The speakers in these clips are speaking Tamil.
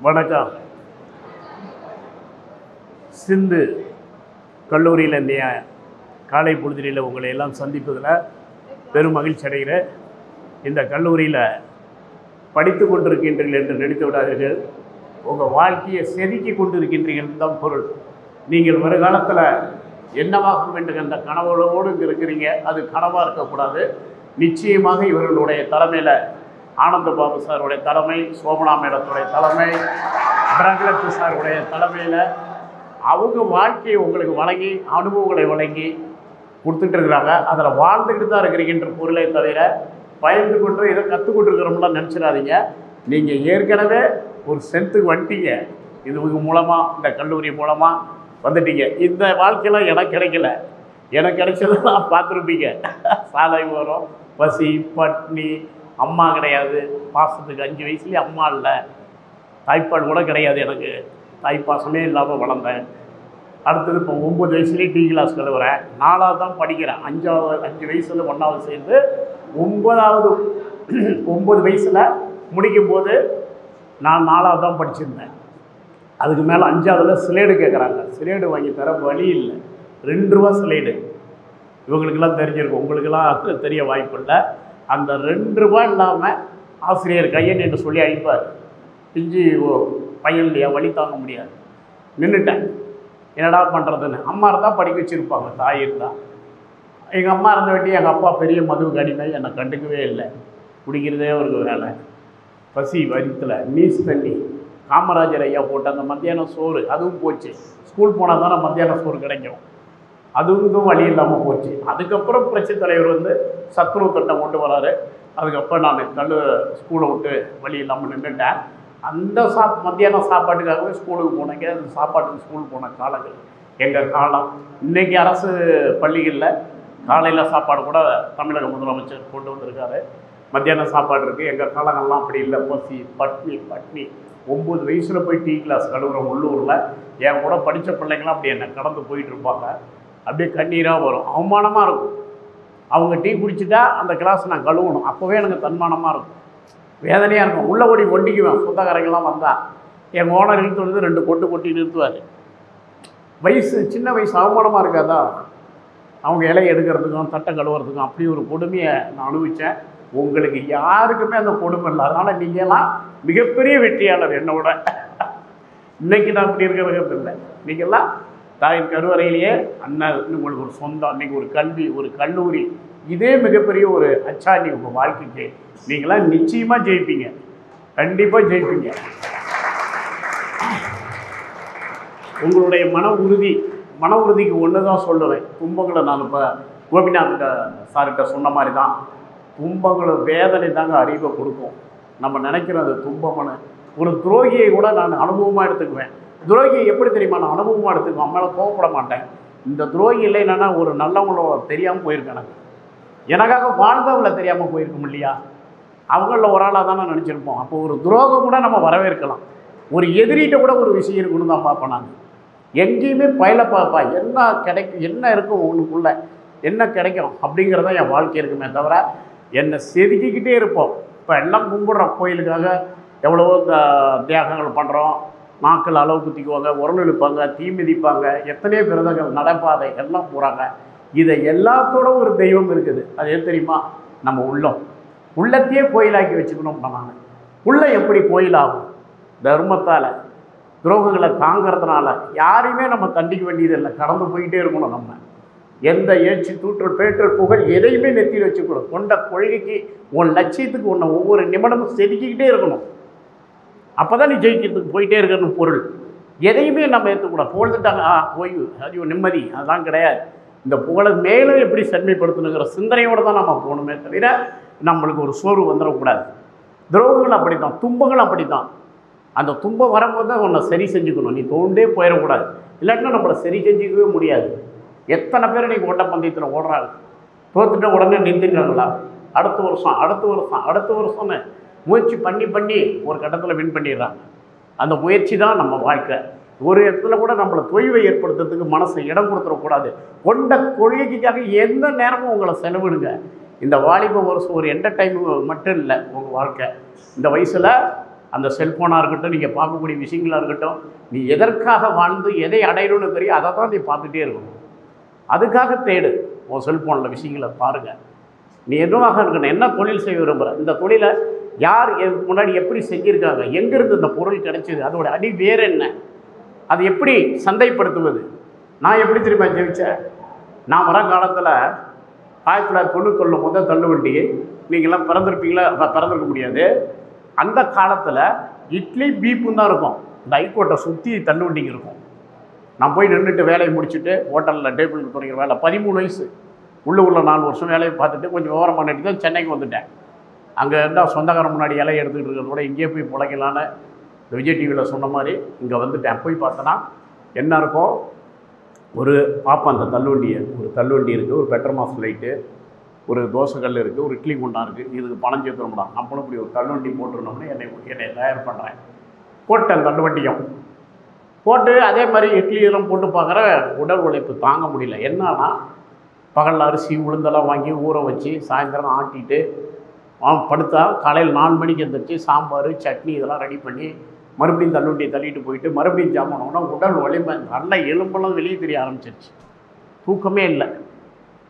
வணக்கம். சிந்து கல்லூரியில் இந்த காலை பொழுதில் உங்களை எல்லாம் சந்திப்பதில் பெரும் மகிழ்ச்சி அடைகிறேன். இந்த கல்லூரியில் படித்து கொண்டிருக்கின்றீர்கள் என்று நினைத்து விடாதீர்கள். உங்கள் வாழ்க்கையை செதுக்கி கொண்டிருக்கின்றீர்கள் தான் பொருள். நீங்கள் வருகாலத்தில் என்னவாக வேண்டும் என்ற கனவோடு இங்கே இருக்கிறீங்க. அது கனவாக இருக்கக்கூடாது. நிச்சயமாக இவர்களுடைய தலைமையில் ஆனந்த பாபு சாருடைய தலைமை, சோமனா மேடத்துடைய தலைமை, பிரகலத்து சாருடைய தலைமையில் அவங்க வாழ்க்கையை உங்களுக்கு வழங்கி அனுபவங்களை வழங்கி கொடுத்துட்டு இருக்கிறாங்க. அதில் வாழ்ந்துக்கிட்டு தான் இருக்கிறீங்கன்ற பொருளை தவிர பயந்து கொண்டு இதை கற்றுக்கொண்டிருக்கிறோம்லாம் நினச்சிடாதீங்க. நீங்கள் ஏற்கனவே ஒரு சென்த்துக்கு வந்துட்டீங்க. இது மூலமாக, இந்த கல்லூரி மூலமாக வந்துட்டீங்க. இந்த வாழ்க்கையெல்லாம் எனக்கு கிடைக்கல. எனக்கு கிடைச்சதெல்லாம் பார்த்துருப்பீங்க. சாலை ஓரம், பசி, பட்னி, அம்மா கிடையாது. பாசத்துக்கு 5 வயசுலேயே அம்மா இல்லை. தாய்ப்பால் கூட கிடையாது. எனக்கு தாய்ப்பாசமே இல்லாமல் வளர்ந்தேன். அடுத்தது இப்போ 9 வயசுலேயே டீ கிளாஸ் கழுவுறேன். 4வது தான் படிக்கிறேன். 5 வயசில் 1வது சேர்ந்து 9 வயசில் முடிக்கும்போது நான் 4வது தான் படிச்சிருந்தேன். அதுக்கு மேலே 5வதுல ஸ்லேடு கேட்குறாங்க. ஸ்லேடு வாங்கி தர வழி இல்லை. 2 ரூபா ஸ்லேடு. இவங்களுக்கெல்லாம் தெரிஞ்சிருக்கும், உங்களுக்கெல்லாம் தெரிய வாய்ப்பு இல்லை. அந்த 2 ரூபா இல்லாமல் ஆசிரியர் கையன் என்று சொல்லி அழைப்பார். பிஞ்சு பையன் இல்லையா, வழி தாங்க முடியாது. நின்றுட்டேன். என்னடா பண்ணுறதுன்னு. அம்மா இருந்தால் படிக்க வச்சுருப்பாங்க, தாய் இருந்தால். எங்கள் அம்மா இருந்த வேண்டி எங்கள் அப்பா பெரிய மதுவுக்கு அடிமை. என்னை கண்டுக்கவே இல்லை. குடிக்கிறதே ஒரு வேலை. பசி வயிற்றுல நீஸ் தண்ணி, காமராஜர் ஐயா போட்ட அந்த மத்தியானம் சோறு அதுவும் போச்சு. ஸ்கூல் போனால் தானே மத்தியானம் சோறு கிடைக்கும். அதுவும் வழி இல்லாமல் போச்சு. அதுக்கப்புறம் புரட்சி தலைவர் வந்து சத்துணவு திட்டம் கொண்டு வராரு. அதுக்கப்புறம் நான் ஸ்கூலை விட்டு வழி இல்லாமல் நின்றுட்டேன். அந்த மத்தியானம் சாப்பாட்டுக்காகவே ஸ்கூலுக்கு போனேங்க. அந்த சாப்பாட்டுக்கு ஸ்கூல் போன காலங்கள் எங்கள் காலம். இன்றைக்கி அரசு பள்ளிகளில் காலையில் சாப்பாடு கூட தமிழக முதலமைச்சர் கொண்டு வந்திருக்காரு. மத்தியானம் சாப்பாடு இருக்குது. எங்கள் காலங்கள்லாம் அப்படி இல்லை. பசி, பட்னி 9 வயசில் போய் டீ கிளாஸ் கழுவுறோம் உள்ளூரில். என் கூட படித்த பிள்ளைங்களாம் அப்படி என்னை கடந்து போயிட்டு இருப்பாங்க. அப்படியே கண்ணீராக வரும். அவமானமாக இருக்கும். அவங்க டீ குடிச்சிட்டா அந்த கிளாஸ் நான் கழுவணும். அப்போவே எனக்கு தன்மானமாக இருக்கும், வேதனையாக இருக்கும். உள்ளே ஓடி ஒண்டிக்குவேன். சொந்தக்காரங்கெல்லாம் வந்தால் எங்கள் ஓனர் இழுத்து வந்து 2 கொட்டி நிறுத்துவார். சின்ன வயசு அவமானமாக இருக்காதா? அவங்க இலையை எடுக்கிறதுக்கும் தட்டை கழுவுறதுக்கும் அப்படி ஒரு கொடுமையை நான் அனுபவித்தேன். உங்களுக்கு யாருக்குமே அந்த கொடுமை இல்லை. அதனால் நீங்கள்லாம் மிகப்பெரிய வெற்றியாளர் என்னோட. இன்றைக்கி நான் அப்படி இருக்கிறது இல்லை. நீங்கள்லாம் தாயின் கருவறையிலேயே அண்ணன் உங்களுக்கு ஒரு சொந்தம். அன்றைக்கி ஒரு கல்வி, ஒரு கல்லூரி, இதே மிகப்பெரிய ஒரு அச்சாணி உங்கள் வாழ்க்கைக்கு. நீங்களாம் நிச்சயமாக ஜெயிப்பீங்க. கண்டிப்பாக ஜெயிப்பீங்க. உங்களுடைய மன உறுதிக்கு ஒன்று தான் சொல்லுவேன். துன்பங்களை நான் இப்போ கோபிநாத் சார்கிட்ட சொன்ன மாதிரி தான். துன்பங்களை வேதனை தாங்க அறிவை கொடுக்கும். நம்ம நினைக்கிறது துன்பம்னு. ஒரு துரோகியை கூட நான் அனுபவமாக எடுத்துக்குவேன். துரோகியை எப்படி தெரியுமா நான் அனுபவமாக எடுத்துக்குவேன். மேலே கோவப்பட மாட்டேன். இந்த துரோகி இல்லைன்னா ஒரு நல்லவங்களோ தெரியாமல் போயிருக்கேன். எனக்காக வாழ்ந்தவங்களை தெரியாமல் போயிருக்கோம் இல்லையா? அவங்களில் ஒரு ஆளாக தான் நான் நினச்சிருப்போம். அப்போ ஒரு துரோகம் கூட நம்ம வரவேற்கலாம். ஒரு எதிரிகிட்ட கூட ஒரு விஷயம் இருக்குன்னு தான் பார்ப்பேன். நான் எங்கேயுமே பயில பார்ப்பா என்ன கிடைக்கும், என்ன இருக்கும் உங்களுக்குள்ளே, என்ன கிடைக்கும் அப்படிங்கிறதான் என் வாழ்க்கை இருக்குமே தவிர என்னை செதுக்கிக்கிட்டே இருப்போம். இப்போ எல்லாம் கும்பிட்றோம் கோயிலுக்காக. எவ்வளவோ தியாகங்கள் பண்ணுறோம். நாக்கள் அளவு குத்திக்குவாங்க, உரல் இழுப்பாங்க, தீ மிதிப்பாங்க, எத்தனையோ விரதங்கள், நடப்பாதை எல்லாம் போகிறாங்க. இதை எல்லாத்தோட ஒரு தெய்வம் இருக்குது. அது எது தெரியுமா? நம்ம உள்ளத்தையே கோயிலாக்கி வச்சுக்கணும். நான் உள்ள எப்படி கோயிலாகும்? தர்மத்தால், துரோகங்களை தாங்கிறதுனால யாரையுமே நம்ம தண்டிக்க வேண்டியதில்லை. கடந்து போய்கிட்டே இருக்கணும். நம்ம எந்த ஏச்சி, தூற்றல், பேற்றல், புகழ் எதையுமே நெத்தியில் வச்சுக்கணும். கொண்ட கொள்கைக்கு, உன் லட்சியத்துக்கு உன்னை ஒவ்வொரு நிமிடமும் செதுக்கிக்கிட்டே இருக்கணும். அப்போ தான் நீ ஜெயிக்கிறதுக்கு போயிட்டே இருக்கணும் பொருள். எதையுமே நம்ம ஏற்றுக்கூடாது. புகழ்ந்துட்டாங்க ஓய்வு, அது நிம்மதி, அதெல்லாம் கிடையாது. இந்த புகழை மேலும் எப்படி செம்மைப்படுத்தணுங்கிற சிந்தனையோடு தான் நம்ம போகணுமே தவிர நம்மளுக்கு ஒரு சோர்வு வந்துடக்கூடாது. துரோகங்கள் அப்படி தான், துன்பங்கள் அப்படி தான். அந்த துன்பம் வரும்போது தான் உன்னை சரி செஞ்சுக்கணும். நீ தோண்டே போயிடக்கூடாது. இல்லாட்டினா நம்மளை சரி செஞ்சுக்கவே முடியாது. எத்தனை பேர் இன்றைக்கி ஓட்டப்பந்தயத்தில் ஓடுறாங்க. தோத்துட்ட உடனே நிறுத்திடுறாங்களா? அடுத்த வருஷம்னு முயற்சி பண்ணி ஒரு கட்டத்தில் வின் பண்ணிடுறாங்க. அந்த முயற்சி தான் நம்ம வாழ்க்கை. ஒரு இடத்துல கூட நம்மளை தொய்வை ஏற்படுத்துறதுக்கு மனசை இடம் கொடுத்துடக்கூடாது. கொண்ட கொள்கைக்காக எந்த நேரமும் உங்களை செலவிடுங்க. இந்த வாலிப வருஷம் ஒரு என்டர்டைன்மெண்ட் மட்டும் இல்லை உங்கள் வாழ்க்கை. இந்த வயசில் அந்த செல்ஃபோனாக இருக்கட்டும், நீங்கள் பார்க்கக்கூடிய விஷயங்களாக இருக்கட்டும், நீ எதற்காக வாழ்ந்து எதை அடையணும்னு தெரியும், அதை தான் நீ பார்த்துட்டே இருக்கணும். அதுக்காக தேடு. உன் செல்ஃபோனில் விஷயங்களை பாருங்கள். நீ எதுவாக இருக்கணும், என்ன தொழில் செய்ய விரும்புகிற, இந்த தொழிலை யார் முன்னாடி எப்படி செஞ்சுருக்காங்க, எங்கேருந்து இந்த பொருள் கிடைச்சிது, அதோட அடி வேறு என்ன, அது எப்படி சந்தைப்படுத்துவது. நான் எப்படி தெரியுமா ஜெயிச்சேன்? நான் வர காலத்தில் 1991 முதல் தள்ளுவண்டி, நீங்களாம் பிறந்திருப்பீங்களா? பிறந்திருக்க முடியாது. அந்த காலத்தில் இட்லி பீப்பும் தான் இருக்கும். இந்த ஹைகோர்ட்டை சுற்றி தள்ளுவண்டிக்கு இருக்கும். நான் போய் நின்றுட்டு வேலையை முடிச்சுட்டு ஹோட்டலில் டேபிளுக்கு துறைக்கிற வேலை 13 வயசு உள்ள 4 வருஷம் வேலையை பார்த்துட்டு கொஞ்சம் விவரம் பண்ணிட்டு தான் சென்னைக்கு வந்துட்டேன். அங்கே இருந்தால் சொந்தக்காரன் முன்னாடி இலையை எடுத்துக்கிட்டு இருக்கிறத விட இங்கேயே போய் பிழைக்கலான்னு இந்த விஜய் டிவியில் சொன்ன மாதிரி இங்கே வந்துட்டேன். போய் பார்த்தோன்னா என்ன இருக்கும், ஒரு பார்ப்பேன் அந்த தள்ளுவண்டியை. ஒரு தள்ளுவண்டி இருக்குது, ஒரு பெட்ரோமாஸ் லைட்டு, ஒரு தோசைக்கல் இருக்குது, ஒரு இட்லி குண்டா இருக்குது. இதுக்கு பணம் சேர்த்துணும்டா, நம்மளும் இப்படி ஒரு தள்ளுவண்டி போட்டுருந்தோம்னு என்னை தயார் பண்ணுறேன். போட்டேன் தள்ளுவண்டியும் போட்டு அதே மாதிரி இட்லி இதெல்லாம் போட்டு பார்க்குற உடல் உழைப்பு தாங்க முடியல. என்னன்னா பகலில் அரிசி உளுந்தெல்லாம் வாங்கி ஊற வச்சு சாயந்தரம் ஆட்டிட்டு படுத்தா காலையில் 4 மணிக்கு எழுந்திரிச்சு சாம்பார் சட்னி இதெல்லாம் ரெடி பண்ணி மறுபடியும் தள்ளுவண்டியை தள்ளிட்டு போயிட்டு மறுபடியும் ஜாமானோன்னா உடல் வலிமை நல்ல எலும்பெல்லாம் வெளியே தெரிய ஆரம்பிச்சிருச்சு. தூக்கமே இல்லை.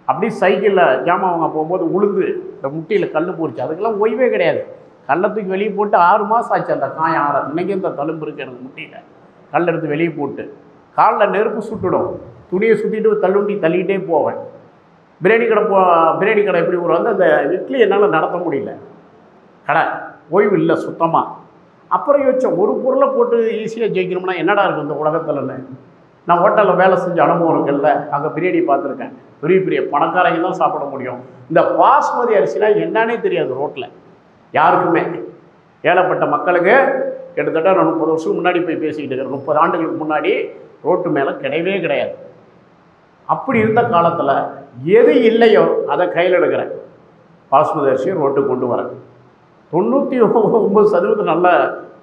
அப்படி சைக்கிளில் ஜாமான் வாங்க போகும்போது உளுந்து இந்த முட்டியில் கல் போச்சு. அதுக்கெல்லாம் ஓய்வே கிடையாது. கள்ளத்துக்கு வெளியே போட்டு 6 மாதம் ஆச்சு அந்த காயம் ஆற. இன்றைக்கி இந்த தழும்பு இருக்குது எனக்கு முட்டியில். கல் எடுத்து வெளியே போட்டு காலில் நெருப்பு சுட்டுடும். துணியை சுற்றிட்டு தள்ளுவண்டி தள்ளிகிட்டே போவேன். பிரியாணி கடை எப்படி ஒரு வந்து அந்த இட்லி என்னால் நடத்த முடியல. கடை ஓய்வு இல்லை சுத்தமாக. அப்புறம் யோசிச்சேன், ஒரு பொருளை போட்டு ஈஸியாக ஜெயிக்கணும்னா என்னடா இருக்குது இந்த உலகத்தில்னு. நான் ஹோட்டலில் வேலை செஞ்ச அனுபவம் இருக்குல்ல, அங்கே பிரியாணி பார்த்துருக்கேன். பெரிய பெரிய பணக்காரங்க தான் சாப்பிட முடியும். இந்த பாஸ்மதி அரிசிலாம் என்னன்னே தெரியாது ரோட்டில் யாருக்குமே. ஏழப்பட்ட மக்களுக்கு கிட்டத்தட்ட 30 வருஷம் முன்னாடி போய் பேசிக்கிட்டு இருக்கிறேன். 30 ஆண்டுகளுக்கு முன்னாடி ரோட்டு மேலே கிடையவே கிடையாது. அப்படி இருந்த காலத்தில் எது இல்லையோ அதை கையில் எடுக்கிறேன். பாஸ்மதி அரிசியை ரோட்டுக்கு கொண்டு வரேன். 99% நல்ல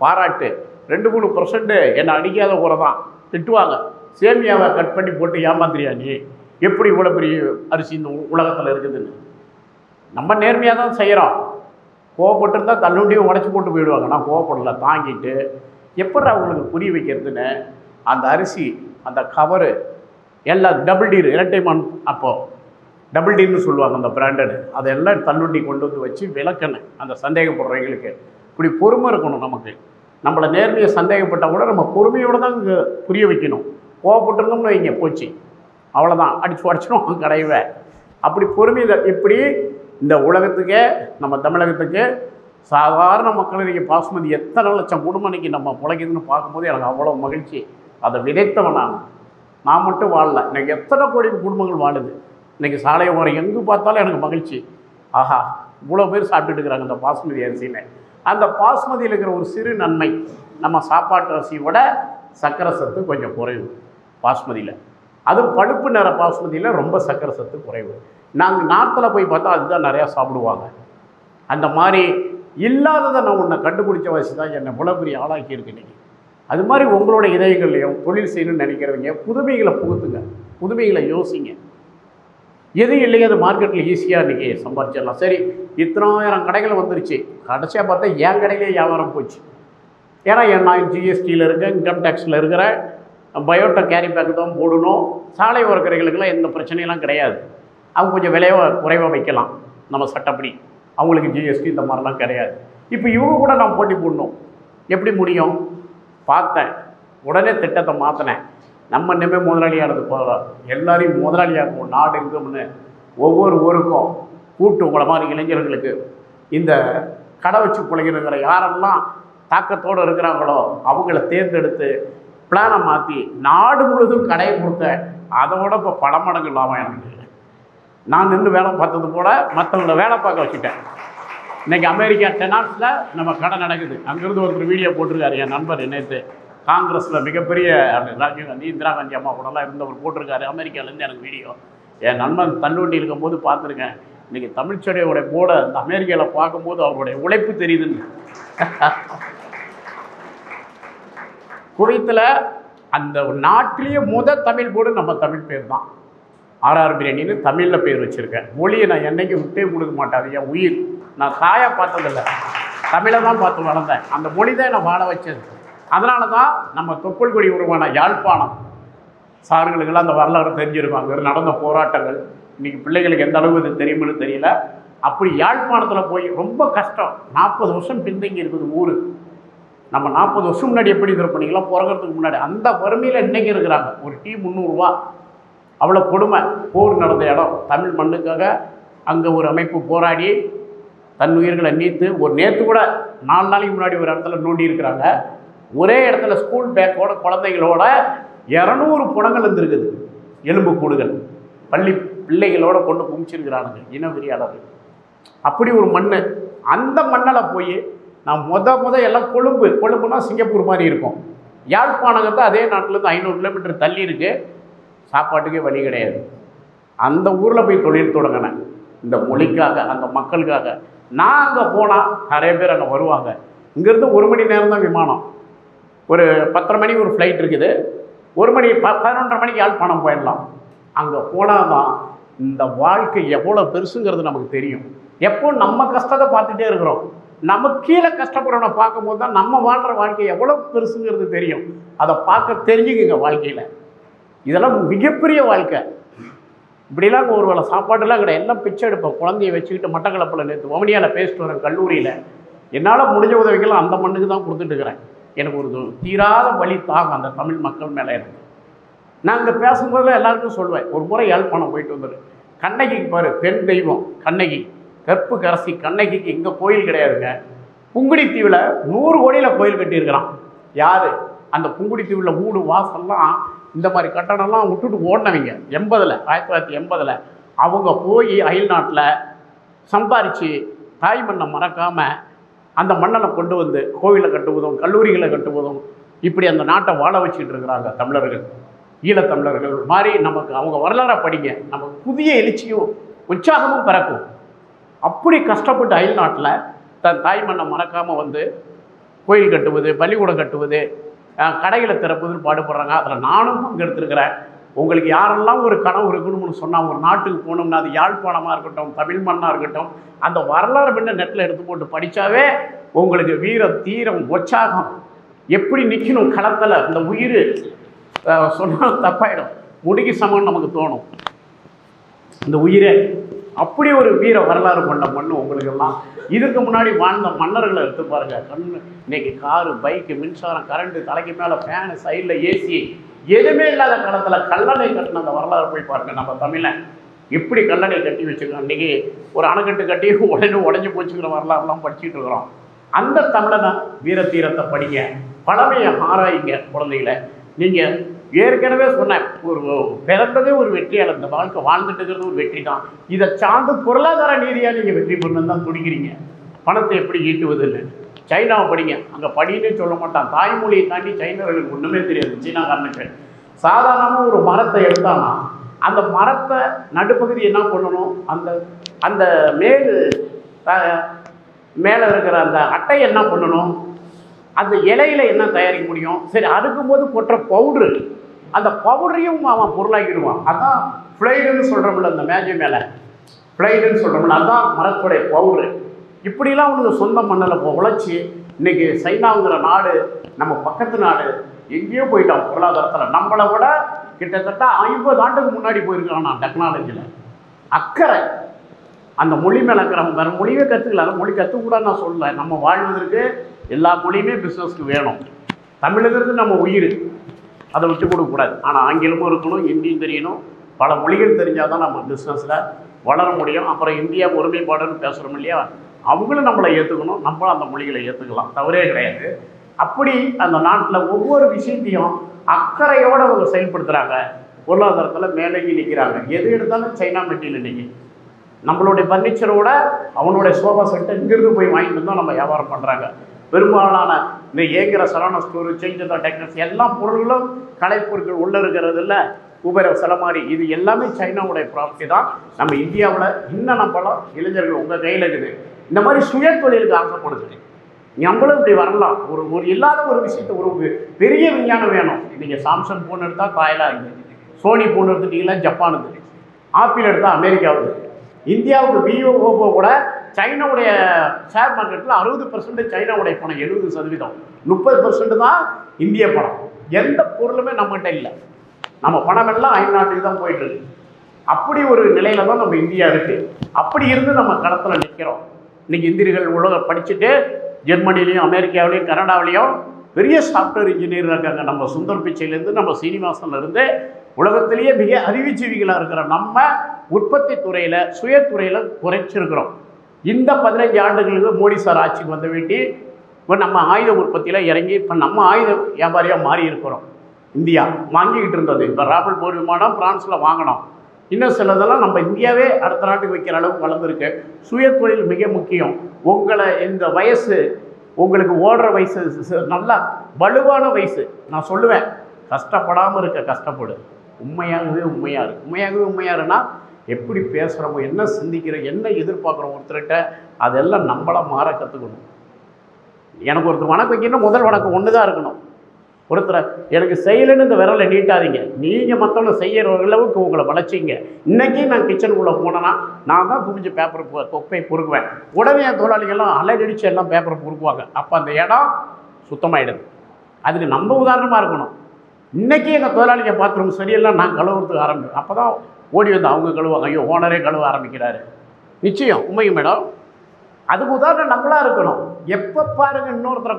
பாராட்டு. 2-3% என்னை அடிக்காத குறை தான். திட்டுவாங்க, சேமியாவை கட் பண்ணி போட்டு ஏமாத்திரியா நீ, எப்படி இவ்வளோ பெரிய அரிசி இந்த உலகத்தில் இருக்குதுன்னு. நம்ம நேர்மையாக தான் செய்கிறோம். கோவப்பட்டுருந்தால் தள்ளுவண்டியும் உடச்சி போட்டு போயிடுவாங்க. நான் கோவப்படலை, தாங்கிட்டு எப்படி அவங்களுக்கு புரிய வைக்கிறதுன்னு அந்த அரிசி அந்த கவரு எல்லாம் டபுள் டீர் இரட்டைமான், அப்போது டபுள் டீர்னு சொல்லுவாங்க அந்த பிராண்டடு, அதெல்லாம் தள்ளுவண்டி கொண்டு வந்து வச்சு விளக்கணும் அந்த சந்தேகப்படுறவங்களுக்கு. இப்படி பொறுமை இருக்கணும் நமக்கு. நம்மளை நேர்மையை சந்தேகப்பட்டால் கூட நம்ம பொறுமையோடு தான் இங்கே புரிய வைக்கணும். கோவப்பட்டிருந்தோம்னு வைங்க போச்சு, அவ்வளோதான், அடிச்சு உடச்சிடும் கிடையவே. அப்படி பொறுமை இப்படி இந்த உலகத்துக்கே நம்ம தமிழகத்துக்கு சாதாரண மக்கள் இன்றைக்கி பாஸ்மதி எத்தனை லட்சம் குடும்பம் இன்றைக்கி நம்ம பிழைக்குதுன்னு பார்க்கும்போது எனக்கு அவ்வளோ மகிழ்ச்சி. அதை விதைத்தவன் நான் மட்டும் வாழல, இன்றைக்கி எத்தனை கோடி குடும்பங்கள் வாழுது. இன்றைக்கி சாலை ஓரம் எங்கே பார்த்தாலும் எனக்கு மகிழ்ச்சி. ஆஹா, இவ்வளோ பேர் சாப்பிட்டுட்டு இருக்கிறாங்க இந்த பாஸ்மதி அரிசியில். அந்த பாஸ்மதியில் இருக்கிற ஒரு சிறு நன்மை, நம்ம சாப்பாட்டு அரிசியோட சர்க்கரை சத்து கொஞ்சம் குறைவு பாஸ்மதியில். அதுவும் பழுப்பு நிற பாஸ்மதியில் ரொம்ப சர்க்கரை சத்து குறைவு. நாங்கள் நார்த்தில் போய் பார்த்தா அதுதான் நிறையா சாப்பிடுவாங்க. அந்த மாதிரி இல்லாததை நான் உன்னை கண்டுபிடிச்ச வச்சு தான் என்னை இவ்வளோ பெரிய ஆளாக்கி இருக்கு இன்றைக்கி. அது மாதிரி உங்களோட இதயங்கள்லையும் தொழில் செய்யணும்னு நினைக்கிறவங்க புதுமைகளை புகுத்துங்க, புதுமைகளை யோசிங்க. எது இல்லையோ அது மார்க்கெட்டில் ஈஸியாக இன்றைக்கி சம்பாதிச்சிடலாம். சரி, 1000 கடைகள் வந்துருச்சு, கடைசியாக பார்த்தா என் கடையிலே வியாபாரம் போச்சு. ஏன்னா நான் ஜிஎஸ்டியில் இருக்கேன், இன்கம் டேக்ஸில் இருக்கிறேன், பயோட்டா கேரி பேக் தான் போடணும். சாலை ஓரக்கரைகளுக்கெல்லாம் எந்த பிரச்சனையெல்லாம் கிடையாது. அவங்க கொஞ்சம் விலையை குறைவாக வைக்கலாம் நம்ம சட்டப்படி, அவங்களுக்கு ஜிஎஸ்டி இந்த மாதிரிலாம் கிடையாது. இப்போ இவங்க கூட நான் போட்டி போடணும், எப்படி முடியும்? பார்த்தேன், உடனே திட்டத்தை மாற்றினேன். நம்ம இனிமேல் முதலாளியானது போகலாம், எல்லாரையும் முதலாளியாகும் நாடு இருக்கும்னு ஒவ்வொரு ஊருக்கும் கூப்பிட்டு உங்களை மாதிரி இளைஞர்களுக்கு இந்த கடை வச்சு பிழைக்கிறங்கிற யாரெல்லாம் தாக்கத்தோடு இருக்கிறாங்களோ அவங்கள தேர்ந்தெடுத்து பிளானை மாற்றி நாடு முழுதும் கடையை கொடுத்தேன். அதோட இப்போ பல மடங்கு லாபம் எனக்கு. நான் நின்று வேலை பார்த்தது போல் மற்றவங்கள வேலை பார்க்க வச்சுட்டேன். இன்றைக்கி அமெரிக்கா டெனான்ஸில் நம்ம கடை நடக்குது. அங்கேருந்து ஒருத்தர் வீடியோ போட்டிருக்காரு, என் நண்பர் நேற்று காங்கிரஸில் மிகப்பெரிய ராஜீவ் காந்தி இந்திரா காந்தி அம்மா கூடலாம் இருந்தவர் போட்டிருக்காரு அமெரிக்காவிலேருந்து எனக்கு வீடியோ. என் நண்பன் தள்ளுவண்டி இருக்கும்போது பார்த்துருக்கேன். இன்றைக்கி தமிழ்ச்சடையோடைய போட அந்த அமெரிக்காவில் பார்க்கும்போது அவருடைய உழைப்பு தெரியுதுன்னு. குவைத்தில் அந்த நாட்டிலேயே தமிழ் போர்டு நம்ம தமிழ் பேர் தான். ஆர்ஆர் பிரியாணின்னு தமிழில் பேர் வச்சுருக்கேன். மொழியை நான் என்றைக்கும் விட்டே கொடுக்க மாட்டேன், என் உயிர். நான் தாயாக பார்த்ததில்லை. தமிழை தான் பார்த்து வளர்ந்தேன். அந்த மொழி தான் என்னை வாழ வச்சது. அதனால தான் நம்ம தொப்புள் கொடி உருவான யாழ்ப்பாணம் சார்களுக்கெல்லாம் அந்த வரலாறு தெரிஞ்சிருக்கும். அங்கே நடந்த போராட்டங்கள் இன்றைக்கி பிள்ளைகளுக்கு எந்த அளவு இது தெரியும்னு தெரியல. அப்படி யாழ்ப்பாணத்தில் போய் ரொம்ப கஷ்டம். 40 வருஷம் பின்தங்கி இருக்குது ஊர். நம்ம 40 வருஷம் முன்னாடி எப்படி இருந்திருப்போம், நீங்களாம் பிறக்கிறதுக்கு முன்னாடி அந்த வறுமையில் இன்றைக்கி இருக்கிறாங்க. ஒரு டீ 300 ரூபா, அவ்வளோ கொடுமை. போர் நடந்த இடம், தமிழ் மண்ணுக்காக அங்கே ஒரு அமைப்பு போராடி தன் உயிர்களை நீத்து ஒரு நேற்று கூட 4 நாளைக்கு முன்னாடி ஒரு இடத்துல நோண்டி இருக்கிறாங்க. ஒரே இடத்துல ஸ்கூல் பேக்கோட குழந்தைகளோட 200 புணங்கள் இருந்திருக்குது, எலும்பு கூடுகள் பள்ளி பிள்ளைகளோட கொண்டு குமிச்சிருக்கிறானுங்க இனவெறியாளர்கள். அப்படி ஒரு மண். அந்த மண்ணில் போய் நான் முத எல்லாம் கொழும்புனா சிங்கப்பூர் மாதிரி இருக்கும். யாழ்ப்பாணத்தை அதே நாட்டிலேருந்து 500 கிலோமீட்டர் தள்ளி இருக்குது. சாப்பாட்டுக்கே வழி கிடையாது. அந்த ஊரில் போய் தொழில் தொடங்கினேன் இந்த மொழிக்காக, அந்த மக்களுக்காக. நான் அங்கே போனால் நிறைய பேர் அங்கே வருவாங்க. இங்கேருந்து 1 மணி நேரம் தான் விமானம். ஒரு 10:30 மணிக்கு ஒரு ஃப்ளைட் இருக்குது. 1 மணி 11:30 மணிக்கு யாழ்ப்பாணம் போயிடலாம். அங்கே போனால் தான் இந்த வாழ்க்கை எவ்வளோ பெருசுங்கிறது நமக்கு தெரியும். எப்போ நம்ம கஷ்டத்தை பார்த்துட்டே இருக்கிறோம், நம்ம கீழே கஷ்டப்படுறவனை பார்க்கும்போது தான் நம்ம வாழ்கிற வாழ்க்கை எவ்வளோ பெருசுங்கிறது தெரியும். அதை பார்க்க தெரிஞ்சுக்குங்க வாழ்க்கையில். இதெல்லாம் மிகப்பெரிய வாழ்க்கை. இப்படிலாம் ஒரு வேளை சாப்பாடுலாம் கிடையாது. எல்லாம் பிச்சை எடுப்பேன் குழந்தைய வச்சுக்கிட்டு. மட்டக்களப்பில் நேற்று வவுனியாவில் பேசிட்டு வரேன் கல்லூரியில். என்னால் முடிஞ்ச உதவிகள் அந்த மண்ணுக்கு தான் கொடுத்துட்டு இருக்கிறேன். எனக்கு ஒரு தீராத வழி தாகம் அந்த தமிழ் மக்கள் மேலே எனக்கு. நான் இங்கே பேசும்போது எல்லாருக்கும் சொல்லுவேன், ஒரு முறை யாழ்ப்பாணம் போயிட்டு வந்துடு. கண்ணகிக்கு பாரு, பெண் தெய்வம் கண்ணகி, கற்பு கரசி கண்ணகிக்கு இங்கே கோயில் கிடையாதுங்க. புங்குடித்தீவில் 100 கோடியில் கோயில் கட்டியிருக்கிறான். யார்? அந்த புங்குடித்தீவில் வீடு வாசல்லாம் இந்த மாதிரி கட்டணம்லாம் விட்டுட்டு ஓடினவங்க 1980 அவங்க போய் அயல் நாட்டில் சம்பாரித்து தாய் மண்ணை மறக்காமல் அந்த மண்ணனை கொண்டு வந்து கோவிலை கட்டுவதும் கல்லூரிகளை கட்டுவதும் இப்படி அந்த நாட்டை வாழ வச்சுக்கிட்டு இருக்கிறாங்க தமிழர்கள், ஈழத்தமிழர்கள் மாதிரி. நமக்கு அவங்க வரலாறை படிங்க, நமக்கு புதிய எழுச்சியும் உற்சாகமும் பிறக்கும். அப்படி கஷ்டப்பட்டு அயல் நாட்டில் தன் தாய் மண்ணை மறக்காமல் வந்து கோயில் கட்டுவது, பள்ளிக்கூடம் கட்டுவது, கடைகளை திறப்பதுன்னு பாடுபடுறாங்க. அதில் நானும் பங்கெடுத்துருக்கிறேன். உங்களுக்கு யாரெல்லாம் ஒரு கனவு இருக்கணும்னு சொன்னால் ஒரு நாட்டுக்கு போகணும்னா அது யாழ்ப்பாணமாக இருக்கட்டும், தமிழ் மண்ணாக இருக்கட்டும், அந்த வரலாறு பின்ன நெட்டில் எடுத்து போட்டு படித்தாவே உங்களுக்கு வீரம், தீரம், உற்சாகம் எப்படி நிற்கணும் களத்தில், இந்த உயிர் சொன்னால் தப்பாயிடும், முடிக்கு சமம்னு நமக்கு தோணும். இந்த உயிரை அப்படி ஒரு வீர வரலாறு கொண்ட மண் உங்களுக்கெல்லாம். இதுக்கு முன்னாடி வாழ்ந்த மன்னர்களை எடுத்து பாருங்கள். இன்னைக்கு காரு, பைக்கு, மின்சாரம், கரண்ட்டு, தலைக்கு மேலே ஃபேனு, சைடில் ஏசி, எதுவுமே இல்லாத காலத்தில் கல்லணை கட்டின அந்த வரலாறு போய் பாருங்கள். நம்ம தமிழன் எப்படி கல்லணை கட்டி வச்சுருக்கோம். இன்றைக்கி ஒரு அணைக்கட்டு கட்டி உடஞ்சி போச்சுக்கிற வரலாறுலாம் படிச்சுட்டு இருக்கிறோம். அந்த தமிழனை வீரத்தீரத்தை படிங்க, பழமையை ஆராய்ங்க குழந்தைகளை. நீங்கள் ஏற்கனவே சொன்னேன், ஒரு பிறந்ததே ஒரு வெற்றியாளர். இந்த வாழ்க்கை வாழ்ந்துட்டு இருக்கிறது ஒரு வெற்றி தான். இதை சார்ந்து பொருளாதார நீதியாக நீங்கள் வெற்றி பண்ணணும் தான் துடிக்கிறீங்க. பணத்தை எப்படி ஈட்டுவதுன்னு சைனாவை படிங்க. அங்கே படின்னு சொல்ல மாட்டான். தாய்மொழியை தாண்டி சைனர்களுக்கு ஒன்றுமே தெரியாது. சீனாக்காரனுக்கு சாதாரணமாக ஒரு மரத்தை எடுத்தானா அந்த மரத்தை நடுப்பகுதி என்ன பண்ணணும், அந்த அந்த மேலே இருக்கிற அந்த அட்டையை என்ன பண்ணணும், அந்த இலையில் என்ன தயாரிக்க முடியும். சரி, அறுக்கும்போது கொட்டுற பவுட்ரு, அந்த பவுடரையும் அவன் பொருளாக்கிடுவான். அதுதான் ஃப்ளைடுன்னு சொல்கிறோம்ல, அந்த மேஜை மேலே ஃப்ளைடுன்னு சொல்கிறோம்ல, அதுதான் மரத்துடைய பவுட்ரு. இப்படிலாம் உனக்கு சொந்த மண்ணில் உழைச்சி இன்றைக்கி சைனாங்கிற நாடு நம்ம பக்கத்து நாடு எங்கேயோ போயிட்டோம் பொருளாதாரத்தில். நம்மளை விட கிட்டத்தட்ட 50 ஆண்டுக்கு முன்னாடி போயிருக்கான் நான் டெக்னாலஜியில். அக்கறை அந்த மொழி மேலே இருக்கிறவங்க வேறு மொழியே கற்றுக்கல. அந்த மொழி கற்றுக்கூடாது நான் சொல்லலை. நம்ம வாழ்வதற்கு எல்லா மொழியுமே பிஸ்னஸ்க்கு வேணும். தமிழுங்கிறது நம்ம உயிர், அதை விட்டு கொடுக்கக்கூடாது. ஆனால் ஆங்கிலமும் இருக்கணும், ஹிந்தியும் தெரியணும், பல மொழிகள் தெரிஞ்சால் தான் நம்ம பிஸ்னஸில் வளர முடியும். அப்புறம் இந்தியா ஒருமைப்பாடுன்னு பேசுகிறோம் இல்லையா, அவங்களும் நம்மளை ஏற்றுக்கணும், நம்மளும் அந்த மொழிகளை ஏற்றுக்கலாம், தவறே கிடையாது. அப்படி அந்த நாட்டில் ஒவ்வொரு விஷயத்தையும் அக்கறையோடு அவங்க செயல்படுத்துகிறாங்க. பொருளாதாரத்தில் மேலேங்கி நிற்கிறாங்க. எது எடுத்தாலும் சைனா மெட்டீரியல் இன்றைக்கி நம்மளுடைய ஃபர்னிச்சரோட அவனுடைய சோஃபா செட்டை இங்கிருந்து போய் வாங்கிட்டு தான் நம்ம வியாபாரம் பண்ணுறாங்க. பெரும்பாலான இந்த ஏக்கிற சரவண ஸ்டோரு, செஞ்சதா டெக்னஸ் எல்லா பொருள்களும் கலைப்பொருட்கள் உள்ளே இருக்கிறது இல்லை, உபர சிலமாரி, இது எல்லாமே சைனாவுடைய ப்ராப்பர்ட்டி தான். நம்ம இந்தியாவில் இன்னும் நம்மளாம் இளைஞர்கள் உங்கள் கையில் இருக்குது. இந்த மாதிரி சுய தொழிலுக்கு ஆசைப்படுது. நம்மளும் இப்படி வரலாம். ஒரு இல்லாத ஒரு விஷயத்தை ஒரு பெரிய விஞ்ஞானம் வேணும். நீங்கள் சாம்சங் ஃபோன் எடுத்தால் தாய்லாந்து, சோனி ஃபோன் எடுத்துட்டிங்கன்னா ஜப்பானுது, ஆப்பிள் எடுத்தால் அமெரிக்காவுது, இந்தியாவுக்கு விஓஓ கூட சைனாவுடைய ஷேர் மார்க்கெட்டில் 60% சைனாவுடைய பணம், 70%. 30% தான் இந்திய பணம். எந்த பொருளுமே நம்மகிட்ட இல்லை. நம்ம பணம் எல்லாம் அயல்நாட்டுக்கு தான் போயிட்டு இருக்கு. அப்படி ஒரு நிலையில தான் நம்ம இந்தியா இருக்கு. அப்படி இருந்து நம்ம களத்தில் நிற்கிறோம். இன்னைக்கு இந்தியர்கள் உலக படிச்சுட்டு ஜெர்மனிலையும் அமெரிக்காவிலையும் கனடாவிலையும் பெரிய சாஃப்ட்வேர் இன்ஜினியர் இருக்காங்க. நம்ம சுந்தர் பிச்சையிலேருந்து நம்ம சீனிவாசன்லேருந்து உலகத்திலேயே மிக அறிவுஜீவிகளாக இருக்கிற நம்ம உற்பத்தி துறையில் சுயத்துறையில் குறைச்சிருக்கிறோம். இந்த 15 ஆண்டுகளுக்கு மோடி சார் ஆட்சிக்கு வந்த வேண்டி இப்போ நம்ம ஆயுத உற்பத்தியில் இறங்கி இப்போ நம்ம ஆயுத வியாபாரியாக மாறி இருக்கிறோம். இந்தியா வாங்கிக்கிட்டு இருந்தது, இப்போ ராஃபேல் போர் விமானம் பிரான்ஸில் வாங்கினோம். இன்னும் சிலதெல்லாம் நம்ம இந்தியாவே அடுத்த நாட்டுக்கு வைக்கிற அளவுக்கு வளர்ந்துருக்கு. சுயத்தொழில் மிக முக்கியம். உங்களை இந்த வயசு, உங்களுக்கு ஓடுற வயசு, நல்லா வலுவான வயசு. நான் சொல்லுவேன், கஷ்டப்படாமல் இருக்க கஷ்டப்படு. உண்மையாருன்னா எப்படி பேசுகிறோமோ, என்ன சிந்திக்கிறோம், என்ன எதிர்பார்க்குறோம் ஒருத்தர்கிட்ட, அதெல்லாம் நம்மளாக மாற கற்றுக்கணும். எனக்கு ஒருத்தர் வணக்கம் வைக்கணும், முதல் வணக்கம் ஒன்று தான் இருக்கணும். ஒருத்தரை எனக்கு செய்யலைன்னு இந்த விரலை நீட்டாதீங்க. நீங்கள் மற்றவங்க செய்கிற அளவுக்கு உங்களை வளர்ச்சிங்க. இன்றைக்கி நான் கிச்சனுக்குள்ளே போனேன்னா நான் தான் குமிஞ்சு பேப்பர் தொப்பை பொறுக்குவேன். உடனே என் தொழிலாளிகள்லாம் அலையடிச்சு எல்லாம் பேப்பரை பொறுக்குவாங்க. அப்போ அந்த இடம் சுத்தமாகிடுது. அதுக்கு நம்ம உதாரணமாக இருக்கணும். இன்றைக்கி எங்கள் தொழிலாளிங்க பாத்ரூம் சரியில்லாம் நான் கழுவுறதுக்கு ஆரம்பிப்பேன். அப்போ தான் ஓடி வந்து அவங்க கழுவாங்க. ஐயோ, ஓனரே கழுவ ஆரம்பிக்கிறாரு. நிச்சயம் உண்மையும் மேடம். அதுக்கு உதாரணம் நம்மளாக இருக்கணும். எப்போ பாருங்கள் இன்னொருத்தரை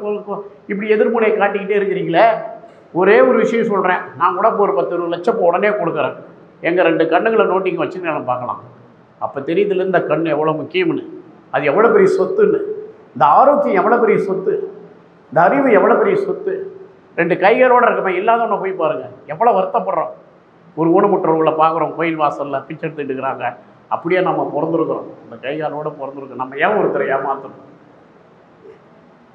இப்படி எதிர்முனையை காட்டிக்கிட்டே இருக்கிறீங்களே. ஒரே ஒரு விஷயம் சொல்கிறேன். நான் கூட இப்போ ஒரு 10-20 லட்சம் உடனே கொடுக்குறேன். எங்கள் 2 கண்ணுகளை நோட்டிங்க வச்சு நான் பார்க்கலாம். அப்போ தெரியுதுல இந்த கண் எவ்வளோ முக்கியம்னு, அது எவ்வளோ பெரிய சொத்துன்னு, இந்த ஆரோக்கியம் எவ்வளோ பெரிய சொத்து, இந்த அறிவு எவ்வளோ பெரிய சொத்து. 2 கைகளோடு இருக்கமே, இல்லாதவனை போய் பாருங்கள் எவ்வளோ வருத்தப்படுறோம். ஒரு ஊனமுற்றவர்களை பார்க்குறோம், கோயில் வாசலில் பிச்சை எடுத்துகிட்டு இருக்கிறாங்க. அப்படியே நம்ம பிறந்திருக்கிறோம், இந்த கைகாலோடு பிறந்திருக்கோம். நம்ம ஏன் ஒருத்தரை ஏமாற்றணும்?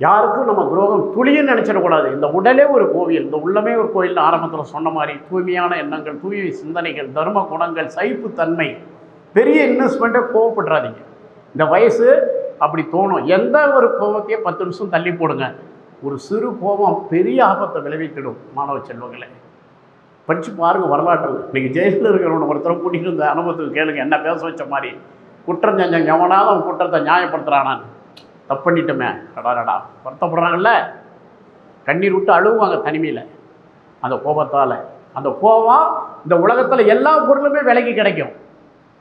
யாருக்கும் நம்ம துரோகம் துளின்னு நினச்சிடக்கூடாது. இந்த உடலே ஒரு கோவில், இந்த உள்ளமே ஒரு கோயில்னு ஆரம்பத்தில் சொன்ன மாதிரி தூய்மையான எண்ணங்கள், தூய்மை சிந்தனைகள், தர்ம குணங்கள், சகிப்புத்தன்மை, பெரிய இன்வெஸ்ட்மெண்ட்டை கோவப்படுறாதீங்க. இந்த வயசு அப்படி தோணும். எந்த ஒரு கோபத்தையும் 10 நிமிஷம் தள்ளி போடுங்க. ஒரு சிறு கோபம் பெரிய ஆபத்தை விளைவித்திடும். மாணவ செல்வங்களை படித்து பாருங்கள் வரலாற்றில். இன்றைக்கி ஜெயிலில் இருக்கிறவனை ஒருத்தரை கூட்டிகிட்டு இருந்த அனுபவத்துக்கு கேளுங்க, என்ன பேச வச்ச மாதிரி. குற்றம் செஞ்சவன் எவனாலும் அவன் குற்றத்தை நியாயப்படுத்துகிறானான்னு. தப்பு பண்ணிட்டோமே, கடாடா வருத்தப்படுறாங்கல்ல, கண்ணீர் விட்டு அழுவாங்க தனிமையில் அந்த கோபத்தால். அந்த கோபம் இந்த உலகத்தில் எல்லா பொருளுமே விலைக்கு கிடைக்கும்.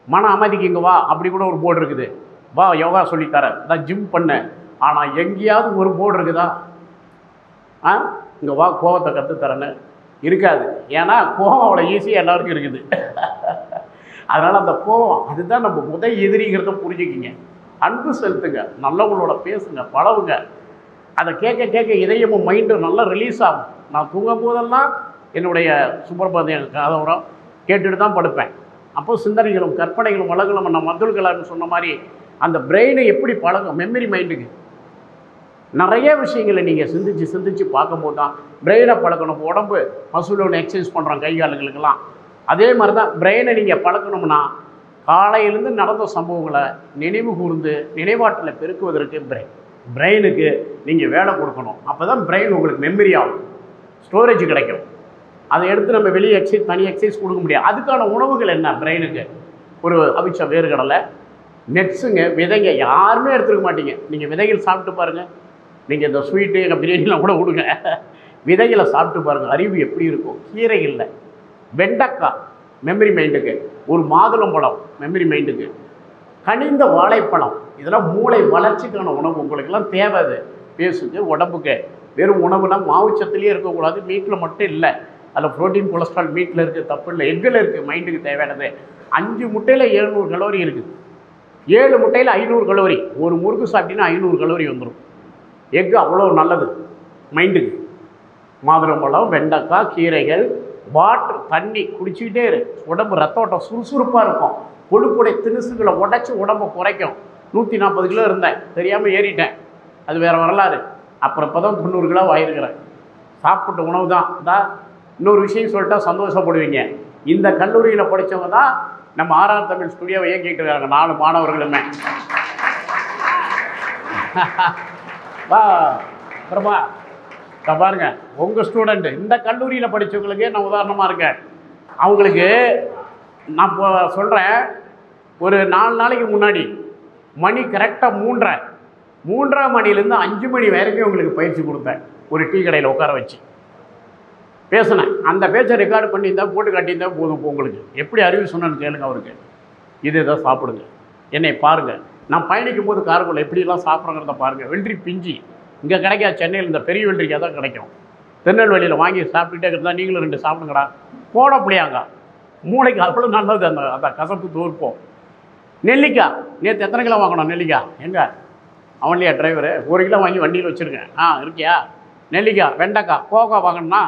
மன அமைதிக்கு இங்கே வா, அப்படி கூட ஒரு போர்டு இருக்குது. வா யோகா சொல்லித்தரேன், தான் ஜிம் பண்ண. ஆனால் எங்கேயாவது ஒரு போர்டு இருக்குதா? இங்கே வா கோபத்தை கற்றுத்தரேன்னு இருக்காது. ஏன்னா கோபம் அவ்வளோ ஈஸியாக எல்லாருக்கும் இருக்குது. அதனால் அந்த கோபம் அதுதான் நம்ம முதல் எதிரிங்கிறத புரிஞ்சுக்கிங்க. அன்பு செலுத்துங்க, நல்லவங்களோட பேசுங்க, பழவுங்க. அதை கேட்க கேட்க இதயமும் மைண்டும் நல்லா ரிலீஸ் ஆகும். நான் தூங்கும் போதெல்லாம் என்னுடைய சுப்பிரபாதம் காதவரம் கேட்டுட்டு தான் படுப்பேன். அப்போ சிந்தனைகளும் கற்பனைகளும் வளங்களும் நம்ம அப்துல் கலாம் சொன்ன மாதிரி அந்த பிரெயினை எப்படி பழகும், மெமரி மைண்டுக்கு நிறைய விஷயங்களை நீங்கள் சிந்திச்சு பார்க்கும்போது தான் பிரெயினை பழக்கணும். உடம்பு மசூல் ஒன்று எக்ஸசைஸ் பண்ணுறோம் கை காலுங்களுக்கெல்லாம். அதே மாதிரி தான் பிரெயினை நீங்கள் பழக்கணும்னா காலையிலேருந்து நடந்த சம்பவங்களை நினைவு கூர்ந்து நினைவாற்றலை பெருக்குவதற்கு பிரெயினுக்கு நீங்கள் வேலை கொடுக்கணும். அப்போ தான் பிரெயின் உங்களுக்கு மெமரி ஆகும், ஸ்டோரேஜ் கிடைக்கும். அதை எடுத்து நம்ம வெளியே தனி எக்ஸசைஸ் கொடுக்க முடியாது. அதுக்கான உணவுகள் என்ன? பிரெயினுக்கு ஒரு அவிச்ச வேர்க்கடலை, நெட்ஸுங்க, விதைங்க. யாருமே எடுத்துக்க மாட்டீங்க. நீங்கள் விதைகள் சாப்பிட்டு பாருங்கள். நீங்கள் இந்த ஸ்வீட்டு எங்கள் பிரியாணிலாம் கூட கொடுங்க, விதைகளை சாப்பிட்டு பாருங்கள், அறிவு எப்படி இருக்கும். கீரைகளில் வெண்டைக்காய் மெமரி மைண்டுக்கு, ஒரு மாதுளம்பழம் மெமரி மைண்டுக்கு, கனிந்த வாழைப்பழம், இதெல்லாம் மூளை வளர்ச்சிக்கான உணவு. உங்களுக்கெல்லாம் தேவை. அது பேசுக்கு உடம்புக்கு. வெறும் உணவுனா மாவுச்சத்துலேயே இருக்கக்கூடாது, மீட்டில் மட்டும் இல்லை. அதில் ப்ரோட்டீன், கொலஸ்ட்ரால் மீட்டில் இருக்குது, தப்பு இல்லை. எக்கில் இருக்குது மைண்டுக்கு தேவையானது. 5 முட்டையில் 700 கலோரி இருக்குது. 7 முட்டையில் 500 கலோரி. ஒரு முறுக்கு சாப்பிட்டீங்கன்னா 500 கலோரி வந்துடும். எக்கு அவ்வளோ நல்லது மைண்டுக்கு. மாதுளம்பழம், வெண்டைக்காய், கீரைகள், வாட்டர், தண்ணி குடிச்சிக்கிட்டே இரு. உடம்பு ரத்த ஓட்டம் சுறுசுறுப்பாக இருக்கும். கொழுப்புடைய திணுசுகளை உடச்சி உடம்பை குறைக்கும். 140 கிலோ இருந்தேன், தெரியாமல் ஏறிட்டேன். அது வேறு வரலாறு. அப்புறம் இப்போ தான் 90 கிலோ ஆகிருக்கிறேன். சாப்பிட்ட உணவு தான். அதான் இன்னொரு விஷயம் சொல்லிட்டா சந்தோஷப்படுவீங்க. இந்த கல்லூரியில் படித்தவங்க தான் நம்ம ஆர்ஆர் தமிழ் ஸ்டுடியோவை இயக்கிட்டு இருக்காங்க. 4 மாணவர்களுமே. வா பிரபா, பாருங்க, உங்கள் ஸ்டூடெண்ட்டு இந்த கல்லூரியில் படித்தவங்களுக்கே நான் உதாரணமாக இருக்கேன். அவங்களுக்கு நான் இப்போ சொல்கிறேன், ஒரு 4 நாளைக்கு முன்னாடி மணி கரெக்டாக 3:30 மணிலேருந்து 5 மணி வரைக்கும் உங்களுக்கு பயிற்சி கொடுத்தேன். ஒரு டீ கடையில் உட்கார வச்சு பேசினேன். அந்த பேச்சை ரெக்கார்டு பண்ணியிருந்தா போட்டு காட்டியிருந்தா போதும். உங்களுக்கு எப்படி அறிவு சொன்னேன்னு கேளுங்க. அவருக்கு இதை சாப்பிடுங்க, என்னை பாருங்கள், நான் பயணிக்கும் போது காருக்குள்ள எப்படிலாம் சாப்பிட்றங்கிறத பாருங்கள். வெள்ளரி பிஞ்சி இங்கே கிடைக்காது, சென்னையில் இந்த பெரிய வெள்ளரிக்காய் தான் கிடைக்கும். திருநெல்வேலியில் வாங்கி சாப்பிட்டுட்டே இருந்தால் நீங்களும் 2 சாப்பிடுங்கடா. போட புளியாங்க மூளைக்கு அவ்வளோ நல்லது. அந்த கசப்பு தூர்ப்போம். நெல்லிக்காய் நேற்று எத்தனை கிலோ வாங்கணும்? நெல்லிக்காய் எங்கே அவன்லையா டிரைவரு? 1 கிலோ வாங்கி வண்டியில் வச்சுருக்கேன். இருக்கியா? நெல்லிக்காய், வெண்டைக்காய், கோவக்காய் வாங்கணும்னா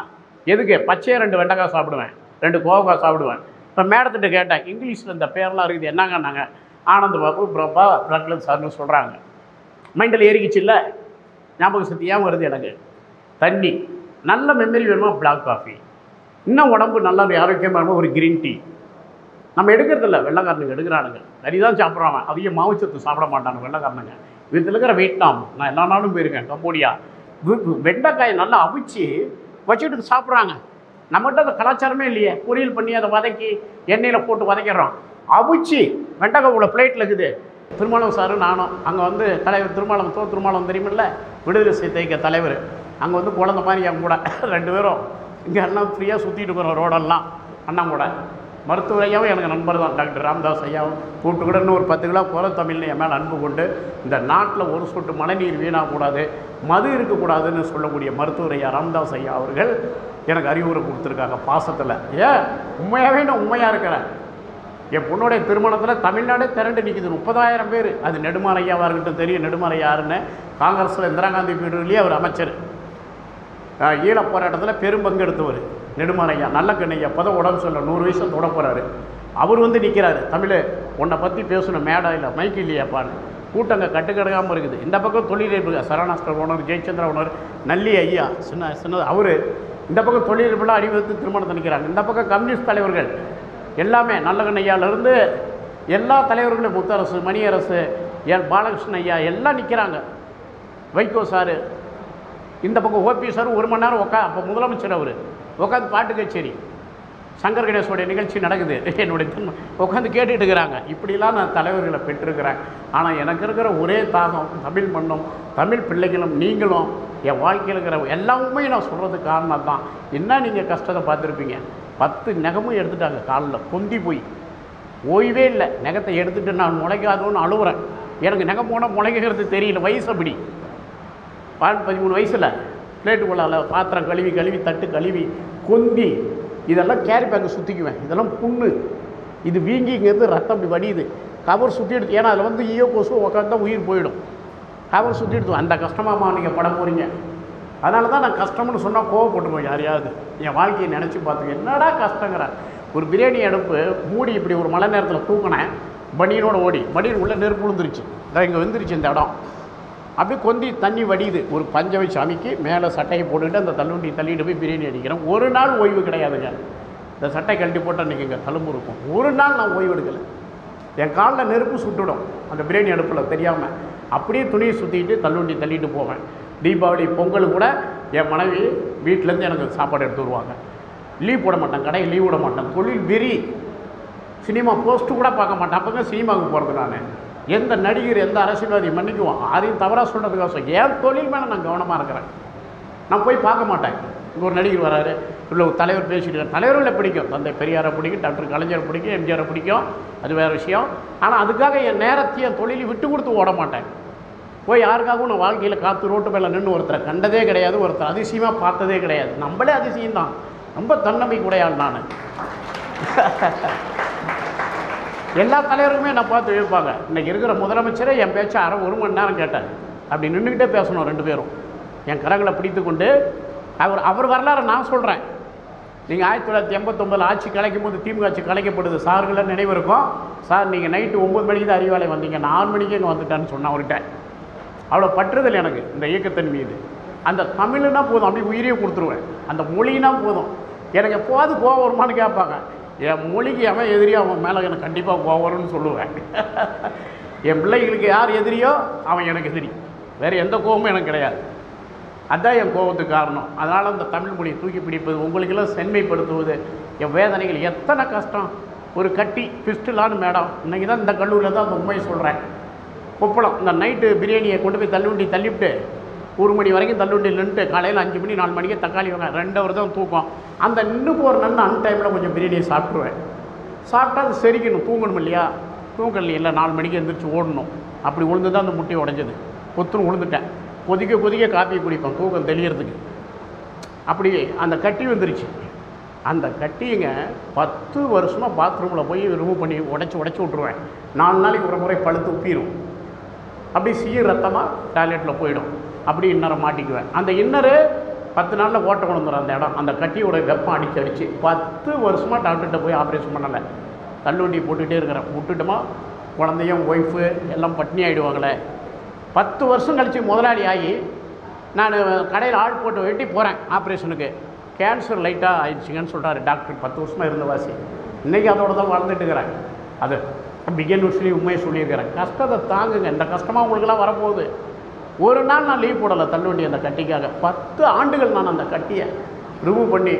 எதுக்கு? பச்சையாக 2 வெண்டைக்காய் சாப்பிடுவேன், 2 கோவக்காய் சாப்பிடுவேன். இப்போ மேடத்திட்ட கேட்டேன், இங்கிலீஷில் இந்த பேரெலாம் இருக்குது என்னங்கன்னாங்க. ஆனந்த பாபு பிரபா பிரக்லன் சார்னு சொல்கிறாங்க. மைண்டில் ஏறிக்கிச்சு இல்லை, ஞாபக சக்தி ஏன் வருது எனக்கு? தண்ணி, நல்ல மெமரி வேணுமா பிளாக் காஃபி, இன்னும் உடம்பு நல்லா ஆரோக்கியமாக வேணுமா ஒரு க்ரீன் டீ. நம்ம எடுக்கிறதில்ல, வெள்ளைக்காரனுங்க எடுக்கிறானுங்க. கறிதான் சாப்பிட்றாங்க, அதிக மாவுச்சத்து சாப்பிட மாட்டாங்க வெள்ளைக்காரனுங்க. இதில் இருக்கிற வியட்நாம், நான் எல்லா நாளும் போயிருக்கேன், கம்போடியா. வெண்டைக்காயை நல்லா அவிச்சு வச்சுட்டு சாப்பிட்றாங்க. நம்மகிட்ட அந்த கலாச்சாரமே இல்லையே. பொரியல் பண்ணி அதை வதக்கி எண்ணெயில் போட்டு வதக்கிடுறோம். அவிச்சு வெண்டைக்காய் உள்ள பிளேட்டில் இருக்குது. திருமாவளவன் சார் நானும் அங்கே வந்து தலைவர் திருமாவளவன் தெரியுமில்ல, விடுதலை சிறுத்தைக்கு தலைவர். அங்கே வந்து குழந்த மாதிரி என் கூட 2 பேரும் இங்கே எல்லாம் ஃப்ரீயாக சுற்றிட்டு இருக்கிறோம் ரோடெல்லாம். அண்ணா கூட மருத்துவர் ஐயாவும் எனக்கு நண்பர் தான். டாக்டர் ராமதாஸ் ஐயாவும் கூப்பிட்டு கூட இன்னும் ஒரு 10 கிலோ குறை தமிழ்னு என் மேலே அன்பு கொண்டு இந்த நாட்டில் ஒரு சொட்டு மழைநீர் வீணாகக்கூடாது, மது இருக்கக்கூடாதுன்னு சொல்லக்கூடிய மருத்துவர் ஐயா ராமதாஸ் ஐயா அவர்கள் எனக்கு அறிவுரை கொடுத்துருக்காங்க பாசத்தில். உண்மையாகவே நான் உண்மையாக இருக்கிறேன். என் பொண்ணுடைய திருமணத்தில் தமிழ்நாடே திரண்டு நிற்கிது 30,000 பேர். அது நெடுமாற ஐயாவாக இருக்கட்டும், தெரியும் நெடுமாற யாருன்னு. காங்கிரஸில் இந்திரா காந்தி பீரியட்லேயே அவர் அமைச்சர், ஈழ போராட்டத்தில் பெரும் பங்கெடுத்தவர் நெடுமாற ஐயா. நல்ல கண்ணையா அப்போதான் உடம்பு சொல்ல 100 வயசு தொட போகிறாரு. அவர் வந்து நிற்கிறாரு, தமிழ் உன்னை பற்றி பேசணும் மேடா இல்லை மைக்கு இல்லையாப்பான்னு. கூட்டங்க கட்டுக்கடங்காமல் இருக்குது. இந்த பக்கம் தொழிலதிபர் சரணாஸ்கர் ஓனர், ஜெயச்சந்திரா ஓனர், நல்லி ஐயா சின்னது அவர். இந்த பக்கம் தொழிலதிபர்லாம் அடிவகுத்து திருமணத்தை நிற்கிறாங்க. இந்த பக்கம் கம்யூனிஸ்ட் தலைவர்கள் எல்லாமே நல்லகண்ண ஐயாவிலேருந்து எல்லா தலைவர்களும், முத்தரசு, மணியரசு, பாலகிருஷ்ணன் ஐயா எல்லாம் நிற்கிறாங்க. வைகோ சார், இந்த பக்கம் ஓபி சார் 1 மணி நேரம் அப்போ முதலமைச்சர் அவர் உட்காந்து பாட்டு கச்சேரி, சங்கர் கணேசோடைய நிகழ்ச்சி நடக்குது, என்னுடைய உட்காந்து கேட்டுட்டு இருக்கிறாங்க. இப்படிலாம் நான் தலைவர்களை பெற்றிருக்கிறேன். ஆனால் எனக்கு இருக்கிற ஒரே தாகம் தமிழ் மண்ணும் தமிழ் பிள்ளைகளும் நீங்களும். என் வாழ்க்கையில் இருக்கிற எல்லாமே நான் சொல்கிறதுக்கு காரணம் தான். என்ன நீங்கள் கஷ்டத்தை பார்த்துருப்பீங்க. 10 நகமும் எடுத்துட்டாங்க காலில் பொந்தி போய், ஓய்வே இல்லை. நகத்தை எடுத்துகிட்டு நான் முளைக்காதோன்னு அழுகுறேன். எனக்கு நகம் போனால் முளைக்கிறது தெரியல. வயசு அப்படி 13 வயசில் பிளேட்டு கொள்ளால பாத்திரம் கழுவி தட்டு கழுவி கொந்தி இதெல்லாம் கேரி பேக்கை சுற்றிக்குவேன். இதெல்லாம் புண்ணு, இது வீங்கிங்கிறது ரத்தம் இப்படி வடியுது. கவர் சுற்றி எடுத்து, ஏன்னா அதில் வந்து ஈயோ கொசு உட்காந்து உயிர் போயிடும். கவர் சுற்றி எடுத்து அந்த கஷ்டமாம்மா நீங்கள் படம் போகிறீங்க. அதனால தான் நான் கஷ்டம்னு சொன்னால் கோவப்பட்டுருவோம் யாரையாவது. என் வாழ்க்கையை நினச்சி பார்த்துங்க, என்னடா கஷ்டங்கிறேன். ஒரு பிரியாணி அடுப்பு மூடி இப்படி ஒரு மழை நேரத்தில் தூக்கினேன், பனியனோட ஓடி பனியன் உள்ளே நெருப்பு விழுந்துருச்சு. இதான் இங்கே வந்துருச்சு இந்த இடம். அப்படியே கொந்தி தண்ணி வடியுது. ஒரு பஞ்சை வச்சு அமைக்கி மேலே சட்டையை போட்டுக்கிட்டு அந்த தள்ளுண்டி தள்ளிட்டு போய் பிரியாணி அடிக்கிறேன். ஒரு நாள் ஓய்வு கிடையாதுங்க. இந்த சட்டை கழட்டி போட்டால் அன்றைக்கி இங்கே தழும்பு இருக்கும். ஒரு நாள் நான் ஓய்வு எடுக்கலை. என் காலில் நெருப்பு சுட்டுடும் அந்த பிரியாணி அடுப்பில் தெரியாமல். அப்படியே துணியை சுற்றிட்டு தள்ளுண்டி தள்ளிட்டு போவேன். தீபாவளி பொங்கல் கூட என் மனைவி வீட்டிலேருந்து எனக்கு சாப்பாடு எடுத்து வருவாங்க. லீவ் போட மாட்டேன், கடையை லீவ் விட மாட்டேன். தொழில் வெறி. சினிமா போஸ்ட்டு கூட பார்க்க மாட்டேன். அப்போ தான் சினிமாவுக்கு போகிறது நான். எந்த நடிகர் எந்த அரசியல்வாதி மன்னிக்குவோம், அதையும் தவறாக சொல்கிறதுக்காக என் தொழில் மேலே நான் கவனமாக இருக்கிறேன். நான் போய் பார்க்க மாட்டேன். இங்கே ஒரு நடிகர் வராரு, இல்லை ஒரு தலைவர் பேசிட்டு, தலைவர்களை பிடிக்கும், தந்தை பெரியாரை பிடிக்கும், டாக்டர் கலைஞரை பிடிக்கும், எம்ஜிஆரை பிடிக்கும், அது வேறு விஷயம். ஆனால் அதுக்காக என் நேரத்தையும் என் தொழிலை விட்டு கொடுத்து ஓட மாட்டேன். போய் யாருக்காகவும் நான் வாழ்க்கையில் காற்று ரோட்டு மேலே நின்று ஒருத்தரை கண்டதே கிடையாது, ஒருத்தர் அதிசயமாக பார்த்ததே கிடையாது. நம்மளே அதிசயம்தான். ரொம்ப தன்னம்பிக்கை உடையாள் நான். எல்லா தலைவருக்குமே நான் பார்த்து வைப்பாங்க. இன்றைக்கி இருக்கிற முதலமைச்சரே என் பேச்சை 1 மணி நேரம் கேட்டார். அப்படி நின்றுக்கிட்டே பேசணும் 2 பேரும். என் கரங்களை பிடித்து கொண்டு அவர் வரலாறு நான் சொல்கிறேன். நீங்கள் 1989 ஆட்சி கலைக்கும் போது திமுக ஆட்சி கலைக்கப்படுது. சார்களை நினைவு இருக்கும். சார் நீங்கள் நைட்டு 9 மணிக்கு தான் அறிவாலை வந்தீங்க, 4 மணிக்கு இங்கே வந்துட்டேன்னு சொன்னேன் அவர்கிட்ட. அவ்வளோ பற்றுதல் எனக்கு இந்த இயக்கத்தின் மீது. அந்த தமிழ்னா போதும், அப்படி உயிரியே கொடுத்துருவேன். அந்த மொழினா போதும். எனக்கு எப்போது கோவம் வருமானு கேட்பாங்க. என் மொழிக்கு அவன் எதிரியோ அவன் மேலே எனக்கு கண்டிப்பாக கோவம் வரும்னு சொல்லுவேன். என் பிள்ளைகளுக்கு யார் எதிரியோ அவன் எனக்கு எதிரி. வேறு எந்த கோவமும் எனக்கு கிடையாது. அதுதான் என் கோபத்துக்கு காரணம். அதனால் அந்த தமிழ் மொழியை தூக்கி பிடிப்பது, உங்களுக்கெல்லாம் செம்மைப்படுத்துவது, என் வேதனைகள் எத்தனை கஷ்டம். ஒரு கட்டி பிஸ்டலான்னு மேடம், இன்றைக்கி தான் இந்த கல்லூரியில் தான் அந்த உண்மையை சொல்கிறேன். கொப்பளம் இந்த நைட்டு பிரியாணியை கொண்டு போய் தள்ளுவண்டி தள்ளிவிட்டு 1 மணி வரைக்கும் தள்ளுவண்டியில் நின்றுட்டு காலையில் 5 மணி 4 மணிக்கு தக்காளி வாங்க 2 ஹவர் தான் தூக்கம். அந்த நின்று போகிற நன்னு அன்டைமில் கொஞ்சம் பிரியாணியை சாப்பிட்ருவேன். சாப்பிட்டா அது செரிக்கணும், தூங்கணும் இல்லையா? தூங்கல இல்லை 4 மணிக்கு எழுந்திரிச்சு ஓடணும். அப்படி உளுந்து தான் அந்த முட்டை உடைஞ்சது. கொத்துன்னு உளுந்துட்டேன். கொதிக்க கொதிக்க காப்பி குடிப்பேன் தூக்கம் தெளியறதுக்கு. அப்படி அந்த கட்டி வந்துருச்சு. அந்த கட்டிங்க 10 வருஷமாக பாத்ரூமில் போய் ரிமூவ் பண்ணி உடச்சி விட்ருவேன். 4 நாளைக்கு ஒரு முறை பழுத்து உப்பிடும். அப்படி சீர் ரத்தமாக டாய்லெட்டில் போயிடும். அப்படி இன்னரை மாட்டிக்குவேன். அந்த இன்னரு 10 நாளில் ஓட்ட கொண்டுறோம் அந்த இடம். அந்த கட்டியோட வெப்பம் அடிச்சு 10 வருஷமாக டாக்டர்கிட்ட போய் ஆப்ரேஷன் பண்ணலை. தள்ளுவண்டி போட்டுக்கிட்டே இருக்கிறேன். விட்டுட்டோமா குழந்தையும் ஒய்ஃபு எல்லாம் பட்னி ஆகிடுவாங்களே. 10 வருஷம் கழித்து முதலாளி ஆகி நான் கடையில் ஆள் போட்டு வெட்டி போகிறேன் ஆப்ரேஷனுக்கு. கேன்சர் லைட்டாக ஆயிடுச்சுங்கன்னு சொல்கிறாரு டாக்டர். 10 வருஷமாக இருந்த வாசி. இன்றைக்கி அதோடு தான் வாழ்ந்துட்டு இருக்கிறேன். அது பிகின் சொல்லி உண்மையை சொல்லியிருக்கிறேன். கஷ்டத்தை தாங்குங்க. இந்த கஷ்டமாக உங்களுக்கெல்லாம் வரப்போகுது. ஒரு நாள் நான் லீவ் போடலை தள்ளுவண்டி அந்த கட்டிக்காக. 10 ஆண்டுகள் நான் அந்த கட்டியை ரிமூவ் பண்ணி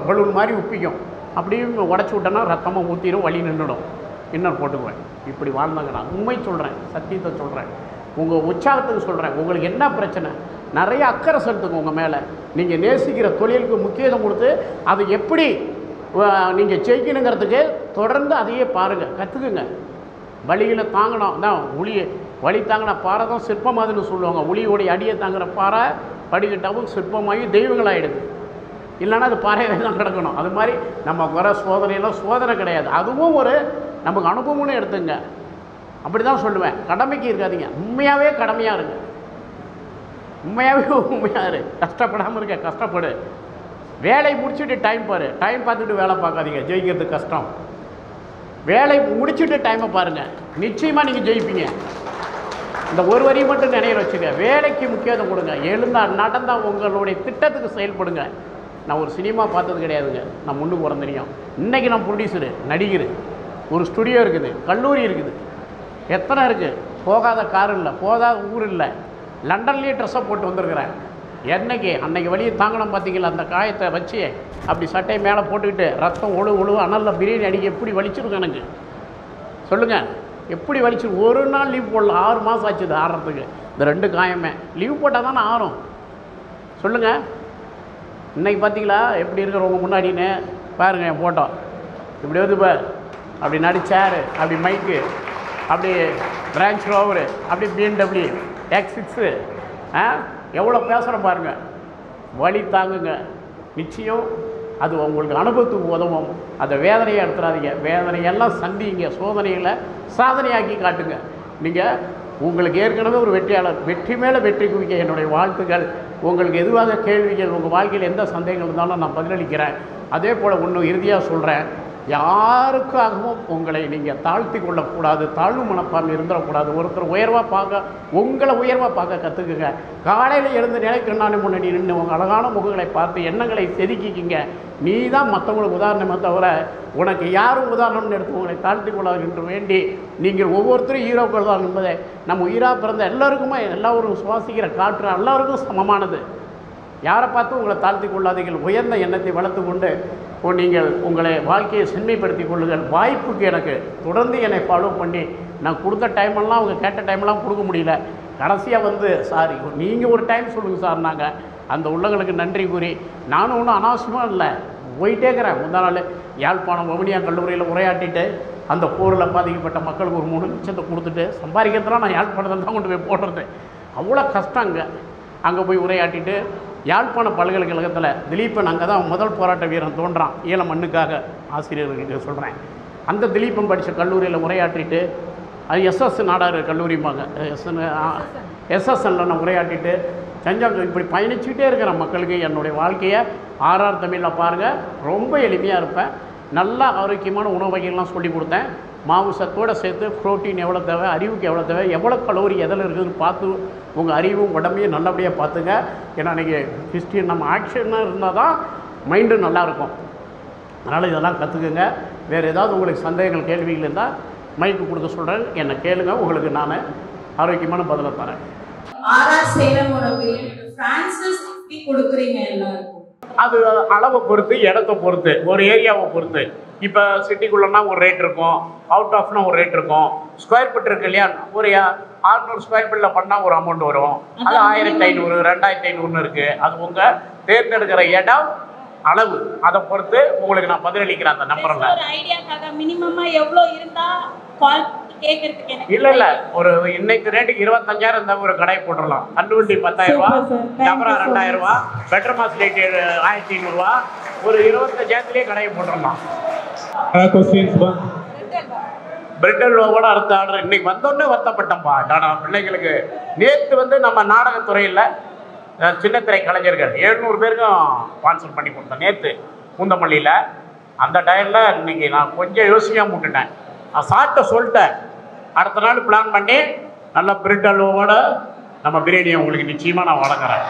பலூன் மாதிரி உப்பிக்கும். அப்படியும் உடச்சி விட்டேன்னா ரத்தமாக ஊற்றிடும், வலி நின்றுடும். இன்னர் போட்டுக்குவேன். இப்படி வாழ்ந்தாங்க. நான் உண்மை சொல்கிறேன், சத்தியத்தை சொல்கிறேன், உங்கள் உற்சாகத்துக்கு சொல்கிறேன். உங்களுக்கு என்ன பிரச்சனை? நிறைய அக்கறை செலுத்துங்க உங்கள் மேலே. நீங்கள் நேசிக்கிற தொழிலுக்கு முக்கியத்துவம் கொடுத்து அது எப்படி நீங்கள் ஜெயிக்கணுங்கிறதுக்கு தொடர்ந்து அதையே பாருங்கள், கற்றுக்குங்க. வழியில் தாங்கணும் தான் வழி தாங்கின பாறை தான் சிற்பமாதுன்னு சொல்லுவாங்க. ஒளியோடைய அடியை தாங்குகிற பாறை படிக்கட்டாவும் சிற்பமாகி தெய்வங்களாகிடுது. இல்லைன்னா அது பாறையில தான் கிடக்கணும். அது மாதிரி நம்ம வர சோதனையெல்லாம் சோதனை கிடையாது, அதுவும் ஒரு நமக்கு அனுபவம்னு எடுத்துங்க. அப்படி தான் சொல்லுவேன். கடமைக்கு இருக்காதீங்க, உண்மையாகவே கடமையாக இருங்க. உண்மையாக இரு. கஷ்டப்படாமல் இருக்க, கஷ்டப்படு. வேலை முடிச்சுட்டு டைம் பாரு. டைம் பார்த்துட்டு வேலை பார்க்காதீங்க, ஜெயிக்கிறது கஷ்டம். வேலை முடிச்சுட்டு டைமை பாருங்கள், நிச்சயமாக நீங்கள் ஜெயிப்பீங்க. இந்த ஒரு வரி மட்டும் நினைவு வச்சுங்க. வேலைக்கு முக்கியத்துவம் கொடுங்க. எழுந்தால் நடந்தால் உங்களுடைய திட்டத்துக்கு செயல்படுங்க. நான் ஒரு சினிமா பார்த்தது கிடையாதுங்க. நான் முன்னுக்கு வர தெரியும். இன்றைக்கி நான் ப்ரொடியூசரு, நடிகர், ஒரு ஸ்டுடியோ இருக்குது, கல்லூரி இருக்குது, எத்தனை இருக்குது. போகாத கார் இல்லை, போகாத ஊர் இல்லை. லண்டன்லேயே ட்ரெஸ்ஸை போட்டு வந்திருக்கிறேன். அன்னைக்கு வழியை தாங்கணும் பார்த்தீங்களா? அந்த காயத்தை வச்சு அப்படி சட்டையை மேலே போட்டுக்கிட்டு ரத்தம் ஒழு அனலில் பிரியாணி அடிக்க எப்படி வலிச்சிருக்கும் எனக்கு சொல்லுங்கள். எப்படி வலிச்சு? ஒரு நாள் லீவ் போடல. 6 மாதம் ஆச்சு இது ஆடுறதுக்கு. இந்த 2 காயமே லீவ் போட்டால் தானே ஆறும் சொல்லுங்கள். இன்றைக்கி பார்த்தீங்களா எப்படி இருக்கிறவங்க முன்னாடின்னு பாருங்கள். என் ஃபோட்டோ இப்படி வந்து பார். அப்படி நடிச்சார், அப்படி மைக்கு, அப்படி பிரான்ச் ரோவரு, அப்படி BMW X6. எவ்வளோ பேசுகிறேன் பாருங்கள். வழி தாங்குங்க. நிச்சயம் அது உங்களுக்கு அனுபவத்துக்கு உதவும். அதை வேதனையை எடுத்துடாதீங்க. வேதனையெல்லாம் சந்திங்க. சோதனைகளை சாதனையாக்கி காட்டுங்க. நீங்கள் உங்களுக்கு ஏற்கனவே ஒரு வெற்றியாளர். வெற்றி மேலே வெற்றி குவிக்க என்னுடைய வாழ்த்துக்கள். உங்களுக்கு எதுவாக கேள்விகள், உங்கள் வாழ்க்கையில் எந்த சந்தேகங்கள் இருந்தாலும் நான் பதிலளிக்கிறேன். அதே போல் ஒன்று இறுதியாக சொல்கிறேன். யாருக்காகவும் உங்களை நீங்கள் தாழ்த்தி கொள்ளக்கூடாது, தாழ்வு மனப்பான்மை இருந்துடக்கூடாது. ஒருத்தர் உயர்வாக பார்க்க, உங்களை உயர்வாக பார்க்க கற்றுக்குங்க. காலையில் எழுந்து நிலைக்கண்ணாடி முன்னாடி நின்று உங்கள் அழகான முகங்களை பார்த்து எண்ணங்களை செதுக்கிக்கிங்க. நீ தான் மற்றவங்களுக்கு உதாரணமே தவிர உனக்கு யாரும் உதாரணம்னு எடுத்து உங்களை தாழ்த்தி கொள்ளாது என்று வேண்டி, நீங்கள் ஒவ்வொருத்தரும் ஹீரோக்கள் தான் என்பதை நம்ம உயிராக பிறந்த எல்லாருக்குமே, எல்லாரும் சுவாசிக்கிற காற்று எல்லாருக்கும் சமமானது. யாரை பார்த்து உங்களை தாழ்த்தி கொள்ளாதீர்கள். உயர்ந்த எண்ணத்தை வளர்த்து கொண்டு நீங்கள் உங்களை வாழ்க்கையை செம்மைப்படுத்தி கொள்ளுங்கள். வாய்ப்புக்கு எனக்கு தொடர்ந்து என்னை ஃபாலோ பண்ணி நான் கொடுத்த டைமெல்லாம் அவங்க கேட்ட டைமெல்லாம் கொடுக்க முடியல. கடைசியாக வந்து சாரி நீங்கள் ஒரு டைம் சொல்லுங்கள் சார். நாங்கள் அந்த உள்ளங்களுக்கு நன்றி கூறி, நானும் ஒன்றும் அனாவசியமாக இல்லை, போயிட்டே இருக்கிறேன். முந்தா நாள் யாழ்ப்பாணம் வவுனியா கல்லூரியில் உரையாட்டிட்டு அந்த போரில் பாதிக்கப்பட்ட மக்களுக்கு ஒரு 3 லட்சத்தை கொடுத்துட்டு சம்பாதிக்கிறதுலாம் நான் யாழ்ப்பாணத்தில் தான் கொண்டு போய் போடுறது. அவ்வளோ கஷ்டம். அங்கே போய் உரையாட்டிட்டு யாழ்ப்பாண பல்கலைக்கழகத்தில் திலீபன் அங்கே தான் முதல் போராட்ட வீரன் தோன்றான் ஈழ மண்ணுக்காக. ஆசிரியர்கிட்ட சொல்கிறேன். அந்த திலீபன் படித்த கல்லூரியில் உரையாற்றிட்டு, அது SS நாடார் கல்லூரிம்பாங்க, SSNல நான் உரையாட்டிட்டு செஞ்சால் இப்படி பயணிச்சுக்கிட்டே இருக்கிற மக்களுக்கு என்னுடைய வாழ்க்கையை RR தமிழில் பாருங்கள். ரொம்ப எளிமையாக இருப்பேன். நல்லா ஆரோக்கியமான உணவு வகைகள்லாம் சொல்லி கொடுத்தேன். மாவு சத்தோடு சேர்த்து ப்ரோட்டீன் எவ்வளோ தேவை, அறிவுக்கு எவ்வளோ தேவை, எவ்வளோ கலோரி எதில் இருக்குதுன்னு பார்த்து உங்கள் அறிவும் உடம்பையும் நல்லபடியாக பார்த்துங்க. ஏன்னா இன்றைக்கி ஹிஸ்ட்ரி நம்ம ஆக்ஷனாக இருந்தால் தான் மைண்டு நல்லாயிருக்கும். அதனால் இதெல்லாம் கற்றுக்குங்க. வேறு ஏதாவது உங்களுக்கு சந்தேகங்கள், கேள்விகள் இருந்தால் மைக்கு கொடுக்க சொல்கிறேன், என்னை கேளுங்க. உங்களுக்கு நான் ஆரோக்கியமான பதிலை தரேன். அது அளவை பொறுத்து, இடத்தை பொறுத்து, ஒரு ஏரியாவை பொறுத்து. இப்போ சிட்டிக்குள்ளனா ஒரு ரேட் இருக்கும், அவுட் ஆஃப்னா ஒரு ரேட் இருக்கும். ஸ்கொயர் ஃபீட் இருக்கு இல்லையா, ஒரு 600 ஸ்கொயர் ஃபீட்டில் பண்ணால் ஒரு அமௌண்ட் வரும். அது 1500 2500 இருக்குது. அது உங்கள் தேர்ந்தெடுக்கிற இடம் அளவு அதை பொறுத்து உங்களுக்கு நான் பதிலளிக்கிறேன் அந்த நம்பரில். ஒரு ஐடியாக்காக மினிமமா எவ்வளோ இருந்தா கால் கேட்கறதுக்கு எனக்கு இல்லை ஒரு இன்னைக்கு ரேட்டுக்கு 25,000 இருந்தால் ஒரு கடை போட்டுடலாம். கண்டுவண்டி 10,000 ரூபா, டபரா 2000 ரூபா, பெட்ரோல் மாஸ் ரேட் 1500 ரூபா, ஒரு 25,000 கடையை போட்டுடலாம். பிரெட் அல்வாவோட அடுத்த ஆர்டர் இன்னைக்கு வந்தோடனே வருத்தப்பட்டோம்ப்பா. நான் பிள்ளைங்களுக்கு நேற்று நம்ம நாடகத்துறையில் சின்ன திரை கலைஞர்கள் 700 பேருக்கும் ஸ்பான்சர் பண்ணி கொடுத்தேன் நேற்று பூந்தமல்லியில். அந்த டைமில் இன்னைக்கு நான் கொஞ்சம் யோசிக்காம விட்டுட்டேன். நான் சாப்பிட்ட சொல்லிட்டேன். அடுத்த நாள் பிளான் பண்ணி நல்லா பிரெட் அல்வாவோட நம்ம பிரியாணியை உங்களுக்கு நிச்சயமாக நான் வழங்குறேன்.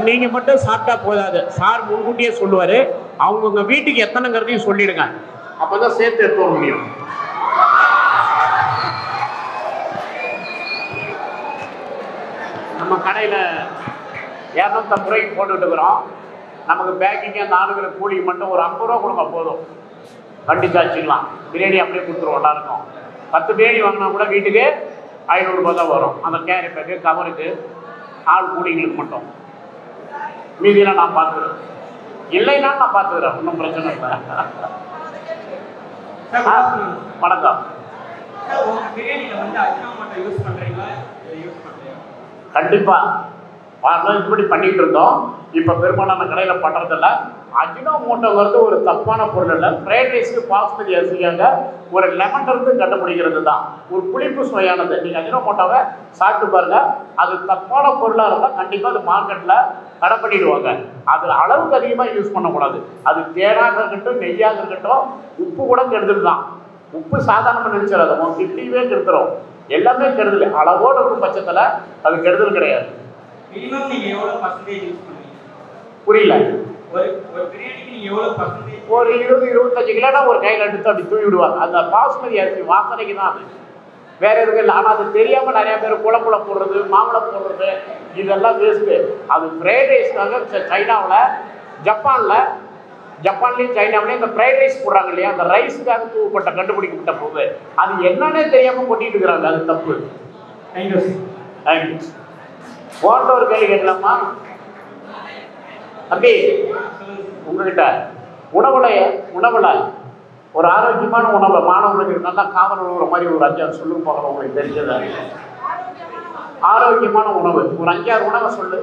நீங்கள் மட்டும் சாப்பிட்டா போதாது, சார் முன்கூட்டியே சொல்லுவார். அவங்கவுங்க வீட்டுக்கு எத்தனைங்கிறதையும் சொல்லிடுங்க, அப்போ தான் சேர்த்து எடுத்து வர முடியும். நம்ம கடையில் 250 ரூபாய்க்கு போட்டுக்கிட்டு இருக்கிறோம். நமக்கு பேக்கிங்கு அந்த ஆளுங்கிற கூலிக்கு மட்டும் ஒரு 50 ரூபா கொடுங்க போதும், வண்டி சாய்ச்சிக்கலாம். பிரியாணி அப்படியே கொடுத்துருவோம் எல்லாருக்கும். 10 பிரியாணி வாங்கினா கூட வீட்டுக்கு 500 ரூபா தான் வரும். அந்த கேரி பேக்கு கவருக்கு ஆள் கூலிங்களுக்கு மட்டும். மீதியெல்லாம் நான் பார்த்துக்கிறேன், இல்லைன்னா நான் பார்த்துக்கிறேன், ஒன்றும் பிரச்சனை இல்லை. வணக்கம். கண்டிப்பாக இப்படி பண்ணிகிட்டு இருந்தோம். இப்போ பெரும்பாலான கடையில் பண்ணுறதில்ல. அஜினோமோட்டோங்கிறது ஒரு தப்பான பொருள் இல்லை. ஃப்ரைட் ரைஸ்க்கு பாஸ்மதி அரிசிக்காக ஒரு லெமன் இருந்து கண்டுபிடிக்கிறது தான் ஒரு புளிப்பு சுவையானது. நீங்கள் அஜினோமோட்டோவை சாப்பிட்டு பாருங்கள், அது தப்பான பொருளாக இருந்தால் கண்டிப்பாக அது மார்க்கெட்டில் கடை பண்ணிடுவாங்க. அது அளவுக்கு அதிகமாக யூஸ் பண்ணக்கூடாது. அது தேனாக இருக்கட்டும், நெய்யாக இருக்கட்டும், உப்பு கூட கெடுதல் தான். உப்பு சாதாரணமாக நினைச்சிடாத, உன் கிட்னியே கெடுத்துரும். எல்லாமே கெடுதல். அளவோடு இருக்கும் பட்சத்தில் அது கெடுதல் கிடையாது. புரியல? ஒரு 20-25 கிலோனா ஒரு கையில் எடுத்து அப்படி தூவி விடுவாங்க. அந்த பாஸ்மதி அரிசி வாசனைக்கு தான் அது, வேற எதுவும் இல்லை. ஆனால் அது தெரியாமல் நிறையா பேர் குழம்புல போடுறது, மாம்பழம் போடுறது, இதெல்லாம் வேஸ்ட்டு. அது ஃப்ரைட் ரைஸ்க்காக சைனாவில் ஜப்பான்லேயும் சைனாவிலையும் இந்த ஃப்ரைட் ரைஸ் போடுறாங்க இல்லையா, அந்த ரைஸுக்காக தூவப்பட்ட கண்டுபிடிக்கப்பட்ட போது அது என்னன்னே தெரியாமல் கொட்டிட்டு இருக்கிறாங்க. அது தப்பு. போன்ற ஒரு கேள்வி கேட்கலாமா தம்பி? உங்ககிட்ட உணவுல ஒரு ஆரோக்கியமான உணவை மாணவர்களுக்கு நல்லா காவல் உணவுற மாதிரி ஒரு 5-6 சொல்லு போகிறோம். உங்களுக்கு தெரிஞ்சதா ஆரோக்கியமான உணவு ஒரு 5-6 உணவை சொல்லு.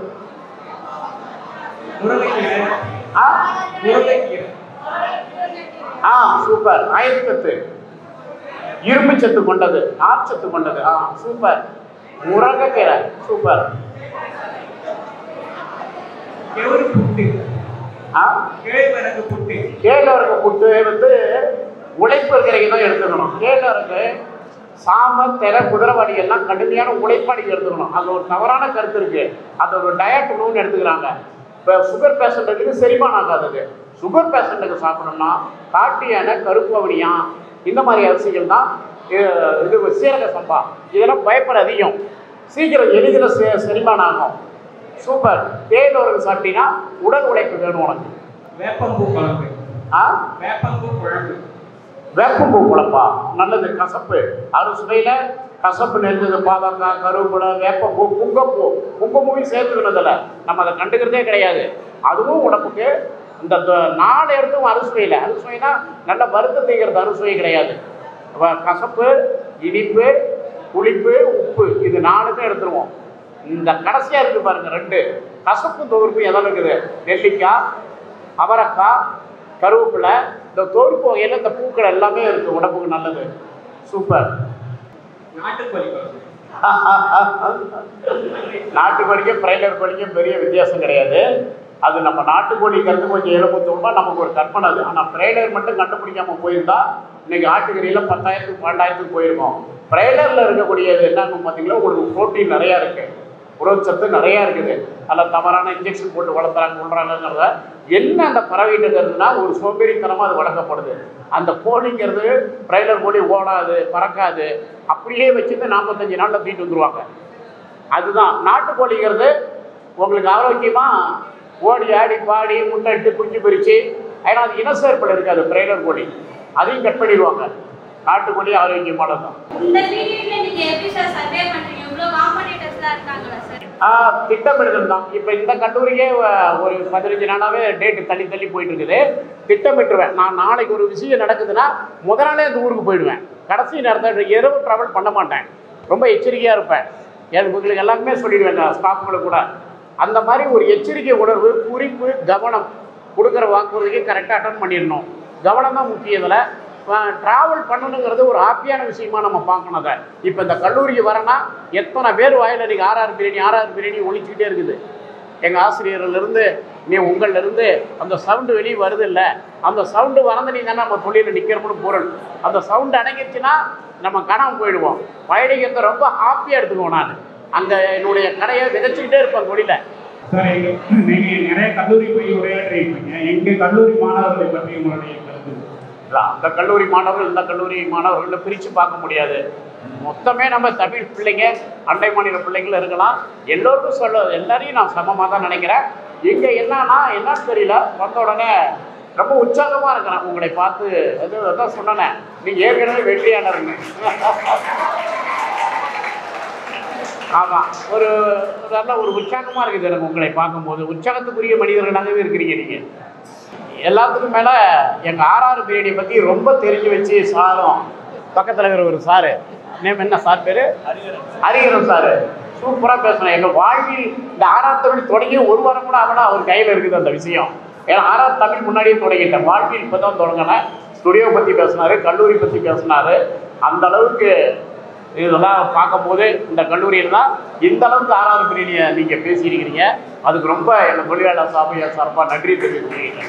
சூப்பர். அயற்சத்து, இரும்பு சத்து கொண்டது, நார்ச்சத்து கொண்டது. சூப்பர். முருங்கைக்கீரை சூப்பர். கேழ்வரகு புட்டு உழைப்பு இருக்கிறவங்க தான் எடுத்துக்கணும். கேழ்வரகு, சாம, தெர, குதிரைவாடி எல்லாம் கடுமையான உழைப்பாடிக்கு எடுத்துக்கணும். அது ஒரு தவறான கருத்து இருக்கு. அது ஒரு டயட் உணவுன்னு எடுத்துக்கிறாங்க. இப்போ சுகர் பேஷண்ட்டுக்கு செரிமானம் ஆகாதது. சுகர் பேஷண்ட்டுக்கு சாப்பிடணும்னா காட்டு யானை, கருப்பவனியா, இந்த மாதிரி அரிசிகள் தான். இது சீரக சம்பா, இதெல்லாம் பயப்பட அதிகம், சீக்கிரம் எளிதில் செரிமானம் ஆகும். சூப்பர். தேனோருக்கு சாப்பிட்டீங்கன்னா உடல் உழைப்பு வேணும் உனக்கு. வேப்பம்பூ குழம்பு. வேப்பம்பூ குழம்பா நல்லது. கசப்பு அறுசுவையில் கசப்பு நெருந்தது. பாவக்காய், கருவேப்பிலை, வேப்பம்பூ, புங்கப்பூவையும் சேர்த்துக்கினதில்ல. நம்ம அதை கண்டுக்கிறதே கிடையாது. அதுவும் உடம்புக்கு இந்த 4 இடத்தும் அறுசுவையில். அறுசுவைனா நல்ல வறுத்து தீங்கிறது அறுசுவை கிடையாது. கசப்பு, இனிப்பு, புளிப்பு, உப்பு, இது 4மே எடுத்துருவோம். இந்த கடைசியாக இருக்குது பாருங்க 2 கசப்பு தொகுப்பு எதாவது இருக்குது. நெல்லிக்காய், அவரைக்காய், கருவேப்பிலை, இந்த தொகுப்பு வகையில் இந்த பூக்கள் எல்லாமே இருக்குது, உடம்புக்கு நல்லது. சூப்பர். நாட்டுக்கோழிக்கும் பிராய்லர் கோழிக்கும் பெரிய வித்தியாசம் கிடையாது. அது நம்ம நாட்டுக்கோழிங்கிறது கொஞ்சம் எலும்புத்தோமா நமக்கு ஒரு கற்பனை. அது ஆனால் பிராய்லர் மட்டும் கண்டுபிடிக்காமல் போயிருந்தா இன்னைக்கு ஆட்டுக்கறியில் 10,000 12,000 போயிருக்கோம். பிராய்லரில் இருக்கக்கூடியது என்னன்னு பார்த்தீங்கன்னா உங்களுக்கு ப்ரோட்டீன் நிறையா இருக்குது, புரதச்சத்து நிறையா இருக்குது. அதில் தவறான இன்ஜெக்ஷன் போட்டு கொள்றாங்கிறத என்ன அந்த பறவைங்கிறதுனா ஒரு சோம்பேறித்தனமாக அது வளர்க்கப்படுது. அந்த கோழிங்கிறது பிராய்லர் கோழி ஓடாது, பறக்காது, அப்படியே வச்சுட்டு 45 நாளில் தூக்கிட்டு வந்துடுவாங்க. அதுதான் நாட்டுக்கோழிங்கிறது உங்களுக்கு ஆரோக்கியமாக ஓடி ஆடி பாடி முட்டை இட்டு குஞ்சு பிரித்து, ஏன்னா அது இனச்சேர்ப்பில் இருக்காது. பிரெய்லர் கோழி அதையும் கட் பண்ணிடுவாங்க. நாட்டுக்கோழி ஆரோக்கியமானது தான். இந்த பீரியட்ல நீங்க எப்படி சார் சர்வே பண்றீங்க? இவ்வளோ காம்படிட்டர்ஸ்லாம் இருக்காங்களா சார்? திட்டமிடுதல் தான். இப்போ இந்த கல்லூரியே ஒரு 15 நாளாகவே டேட்டு தள்ளி தள்ளி போயிட்டு இருக்குது. திட்டமிட்டுருவேன். நான் நாளைக்கு ஒரு விஷயம் நடக்குதுன்னா முதல் நாளே அந்த ஊருக்கு போயிடுவேன். கடைசி நேரத்தில் இரவு ட்ராவல் பண்ண மாட்டேன். ரொம்ப எச்சரிக்கையாக இருப்பேன். உங்களுக்கு எல்லாருமே சொல்லிடுவேன் ஸ்டாஃப்களுக்கு கூட. அந்த மாதிரி ஒரு எச்சரிக்கை உணர்வு, குறிப்பு, கவனம் கொடுக்குற வாக்குறுதிக்கு கரெக்டாக அட்டன் பண்ணிடணும். கவனம் தான் முக்கியம். இதில் ட்ராவல் பண்ணணுங்கிறது ஒரு ஹாப்பியான விஷயமா நம்ம பார்க்கணும். அதை இப்போ இந்த கல்லூரிக்கு வரேன்னா எத்தனை பேர் வாயில் நீங்கள் ஆர்ஆர் பிரியாணி ஒழிச்சிக்கிட்டே இருக்குது. எங்கள் ஆசிரியர்லேருந்து உங்கள்லேருந்து அந்த சவுண்டு வெளியே வருது இல்லை, அந்த சவுண்டு வரந்து நீ தானே நம்ம தொழிலில் நிற்கிறோம்னு பொருள். அந்த சவுண்டு அடங்கிடுச்சுன்னா நம்ம காணாமல் போயிடுவோம். பயணிக்கிறத ரொம்ப ஹாப்பியாக எடுத்துக்குவோம். நான் அங்கே என்னுடைய கடையை விதைச்சிக்கிட்டே இருப்பேன் தொழிலை. சார், நீங்கள் நிறைய கல்லூரி போய் உரையாற்றிருப்பீங்க. எங்கள் கல்லூரி மாணவர்களை பற்றி உங்களுடைய கருத்து? அந்த கல்லூரி மாணவர்கள் இந்த கல்லூரி மாணவர்களை பிரித்து பார்க்க முடியாது. மொத்தமே நம்ம தமிழ் பிள்ளைங்க, அண்டை மாநில பிள்ளைங்களும் இருக்கலாம். எல்லோருக்கும் எல்லாரையும் நான் சமமாக தான் நினைக்கிறேன். இங்கே என்னன்னு தெரியல, வந்த உடனே ரொம்ப உற்சாகமாக இருக்கிறேன் உங்களை பார்த்து. அதான் சொன்னேன், நீங்கள் ஏற்கனவே வெற்றியாளர்னு. ஆமாம், ஒரு நல்ல ஒரு உற்சாகமாக இருக்குது எனக்கு உங்களை பார்க்கும்போது. உற்சாகத்துக்குரிய மனிதர்களாகவே இருக்கிறீங்க நீங்கள். எல்லாத்துக்கும் மேலே எங்கள் ஆர்ஆர் பிரியாணியை பற்றி ரொம்ப தெரிஞ்சு வச்சு சாரும் பக்கத்தில் இருக்கிற ஒரு சாரு, நேம் என்ன சார் பேர்? ஹரிகரன் சார். சூப்பராக பேசுகிறேன். எங்கள் வாழ்வில் இந்த ஆர்ஆர் தமிழ் தொடங்கி ஒரு வாரம் கூட ஆகணும் அவர் கையில் இருக்குது அந்த விஷயம். ஏன்னா ஆர்ஆர் தமிழ் முன்னாடியே தொடங்கிட்டேன். வாழ்வில் இப்போ தான் தொடங்கினேன். ஸ்டுடியோ பற்றி பேசினார், கல்லூரி பற்றி பேசினார். அந்த அளவுக்கு இதெல்லாம் பார்க்கும்போது இந்த கல்லூரியில் தான் இந்த அளவுக்கு ஆர்ஆர் பிரியாணியை நீங்கள் பேசியிருக்கிறீங்க. அதுக்கு ரொம்ப எங்கள் தொழிலாளர் சார்பாக நன்றி தெரிவிக்கிறீங்க.